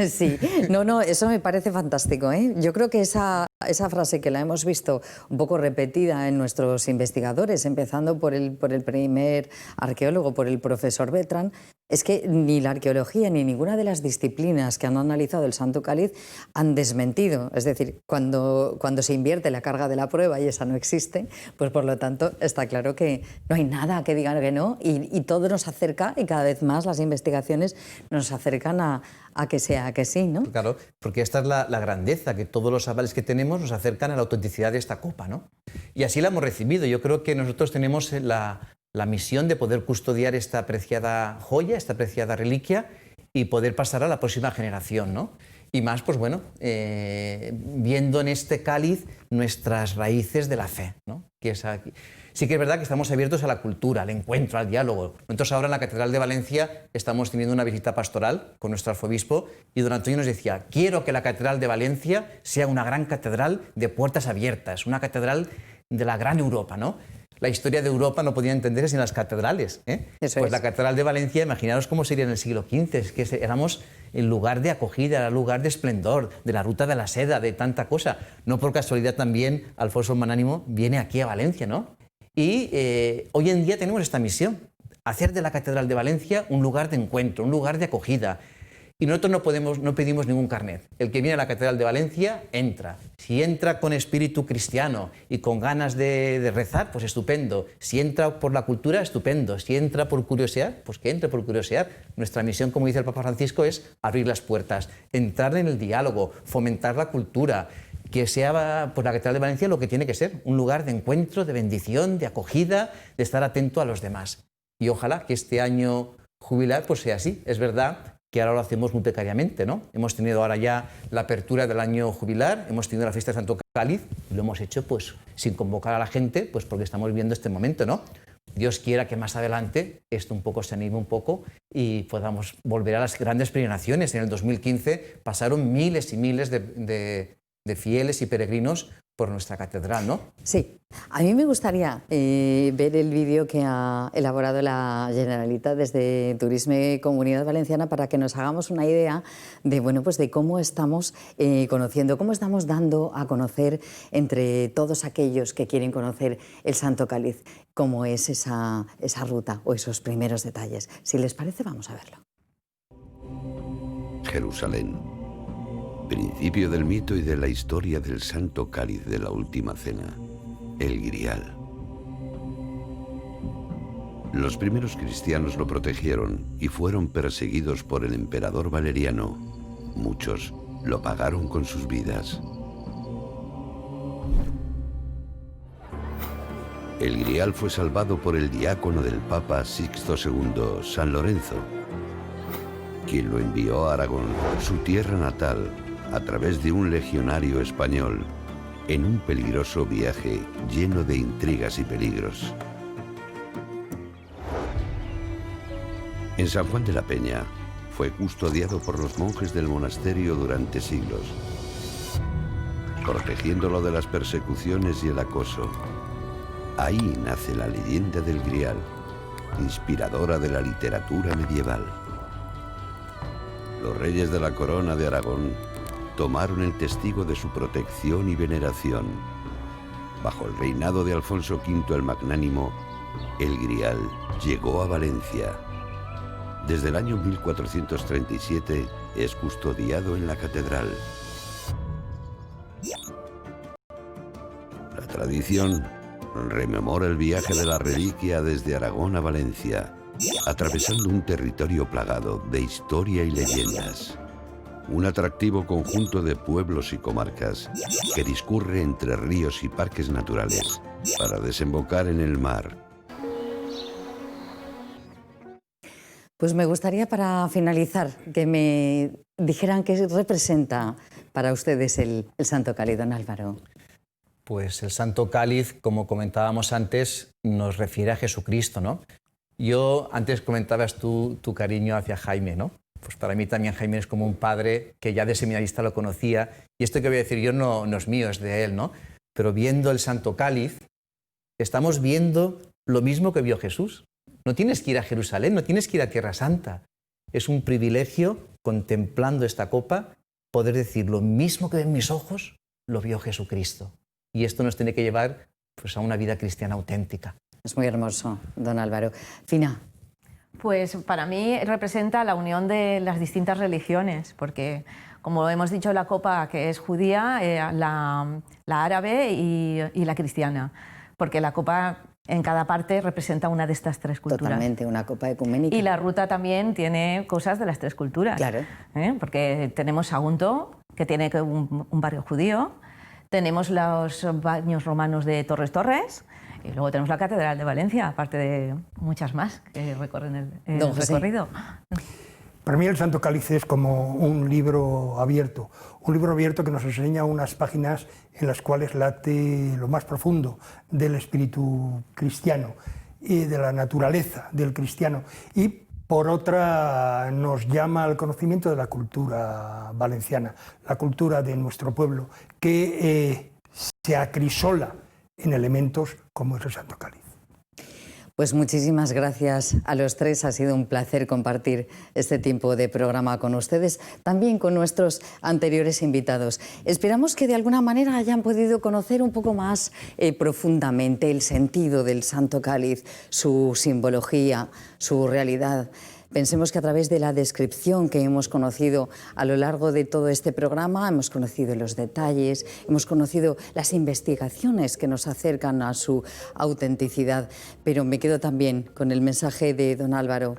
Sí, no, eso me parece fantástico, ¿eh? Yo creo que esa frase que la hemos visto un poco repetida en nuestros investigadores, empezando por el primer arqueólogo, por el profesor Beltrán, es que ni la arqueología ni ninguna de las disciplinas que han analizado el Santo Cáliz han desmentido. Es decir, cuando se invierte la carga de la prueba y esa no existe, pues por lo tanto está claro que no hay nada que diga que no y todo nos acerca y cada vez más las investigaciones nos acercan a que sea que sí, ¿no? Claro, porque esta es la grandeza, que todos los avales que tenemos nos acercan a la autenticidad de esta copa, ¿no? Y así la hemos recibido. Yo creo que nosotros tenemos la misión de poder custodiar esta apreciada joya, esta apreciada reliquia y poder pasar a la próxima generación, ¿no? Y más, pues bueno, viendo en este cáliz nuestras raíces de la fe, ¿no? Que es aquí. Sí que es verdad que estamos abiertos a la cultura, al encuentro, al diálogo. Nosotros ahora en la Catedral de Valencia estamos teniendo una visita pastoral con nuestro arzobispo y don Antonio nos decía, quiero que la Catedral de Valencia sea una gran catedral de puertas abiertas, una catedral de la gran Europa, ¿no? La historia de Europa no podía entenderse sin las catedrales, ¿eh? Pues la Catedral de Valencia, imaginaros cómo sería en el siglo XV, es que éramos el lugar de acogida, el lugar de esplendor, de la ruta de la seda, de tanta cosa. No por casualidad también Alfonso el Magnánimo viene aquí a Valencia, ¿no? Y hoy en día tenemos esta misión, hacer de la Catedral de Valencia un lugar de encuentro, un lugar de acogida. Y nosotros no pedimos ningún carnet. El que viene a la Catedral de Valencia, entra. Si entra con espíritu cristiano y con ganas de rezar, pues estupendo. Si entra por la cultura, estupendo. Si entra por curiosear, pues que entre por curiosear. Nuestra misión, como dice el Papa Francisco, es abrir las puertas, entrar en el diálogo, fomentar la cultura, que sea pues, la Catedral de Valencia lo que tiene que ser, un lugar de encuentro, de bendición, de acogida, de estar atento a los demás. Y ojalá que este año jubilar pues sea así. Es verdad que ahora lo hacemos muy precariamente, ¿no? Hemos tenido ahora ya la apertura del año jubilar, hemos tenido la fiesta de Santo Cáliz y lo hemos hecho pues sin convocar a la gente, pues porque estamos viviendo este momento, ¿no? Dios quiera que más adelante esto un poco se anime un poco y podamos volver a las grandes peregrinaciones. En el 2015 pasaron miles y miles de fieles y peregrinos por nuestra catedral, ¿no? Sí. A mí me gustaría ver el vídeo que ha elaborado la Generalitat desde Turisme Comunidad Valenciana para que nos hagamos una idea de, bueno, pues de cómo estamos conociendo, cómo estamos dando a conocer entre todos aquellos que quieren conocer el Santo Cáliz, cómo es esa ruta o esos primeros detalles. Si les parece, vamos a verlo. Jerusalén. Principio del mito y de la historia del Santo Cáliz de la Última Cena, el Grial. Los primeros cristianos lo protegieron y fueron perseguidos por el emperador Valeriano. Muchos lo pagaron con sus vidas. El Grial fue salvado por el diácono del Papa Sixto II, San Lorenzo, quien lo envió a Aragón, su tierra natal, a través de un legionario español, en un peligroso viaje lleno de intrigas y peligros. En San Juan de la Peña fue custodiado por los monjes del monasterio durante siglos, protegiéndolo de las persecuciones y el acoso. Ahí nace la leyenda del Grial, inspiradora de la literatura medieval. Los reyes de la Corona de Aragón tomaron el testigo de su protección y veneración. Bajo el reinado de Alfonso V el Magnánimo, el Grial llegó a Valencia. Desde el año 1437 es custodiado en la catedral. La tradición rememora el viaje de la reliquia desde Aragón a Valencia, atravesando un territorio plagado de historia y leyendas. Un atractivo conjunto de pueblos y comarcas que discurre entre ríos y parques naturales para desembocar en el mar. Pues me gustaría, para finalizar, que me dijeran qué representa para ustedes el Santo Cáliz, don Álvaro. Pues el Santo Cáliz, como comentábamos antes, nos refiere a Jesucristo, ¿no? Yo, antes comentabas tu cariño hacia Jaime, ¿no? Pues para mí también Jaime es como un padre que ya de seminarista lo conocía, y esto que voy a decir yo no es mío, es de él, ¿no? Pero viendo el Santo Cáliz, estamos viendo lo mismo que vio Jesús. No tienes que ir a Jerusalén, no tienes que ir a Tierra Santa. Es un privilegio, contemplando esta copa, poder decir lo mismo que ven mis ojos, lo vio Jesucristo. Y esto nos tiene que llevar, pues, a una vida cristiana auténtica. Es muy hermoso, don Álvaro. Fina. Pues para mí representa la unión de las distintas religiones, porque, como hemos dicho, la copa que es judía, la árabe y la cristiana, porque la copa en cada parte representa una de estas tres culturas. Totalmente, una copa ecuménica. Y la ruta también tiene cosas de las tres culturas. Claro. Porque tenemos Sagunto, que tiene un barrio judío, tenemos los baños romanos de Torres Torres, y luego tenemos la Catedral de Valencia, aparte de muchas más que recorren el recorrido. Para mí el Santo Cáliz es como un libro abierto que nos enseña unas páginas en las cuales late lo más profundo del espíritu cristiano y de la naturaleza del cristiano, y por otra nos llama al conocimiento de la cultura valenciana, la cultura de nuestro pueblo, que se acrisola en elementos como es el Santo Cáliz. Pues muchísimas gracias a los tres, ha sido un placer compartir este tiempo de programa con ustedes, también con nuestros anteriores invitados. Esperamos que de alguna manera hayan podido conocer un poco más profundamente el sentido del Santo Cáliz, su simbología, su realidad. Pensemos que a través de la descripción que hemos conocido a lo largo de todo este programa, hemos conocido los detalles, hemos conocido las investigaciones que nos acercan a su autenticidad, pero me quedo también con el mensaje de don Álvaro.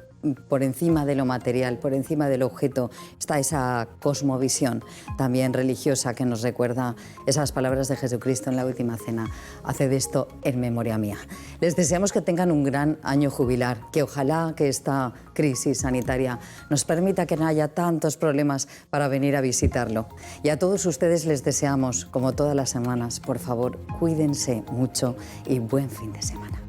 Por encima de lo material, por encima del objeto, está esa cosmovisión también religiosa que nos recuerda esas palabras de Jesucristo en la última cena: haced esto en memoria mía. Les deseamos que tengan un gran año jubilar, que ojalá que esta crisis sanitaria nos permita que no haya tantos problemas para venir a visitarlo. Y a todos ustedes les deseamos, como todas las semanas, por favor, cuídense mucho y buen fin de semana.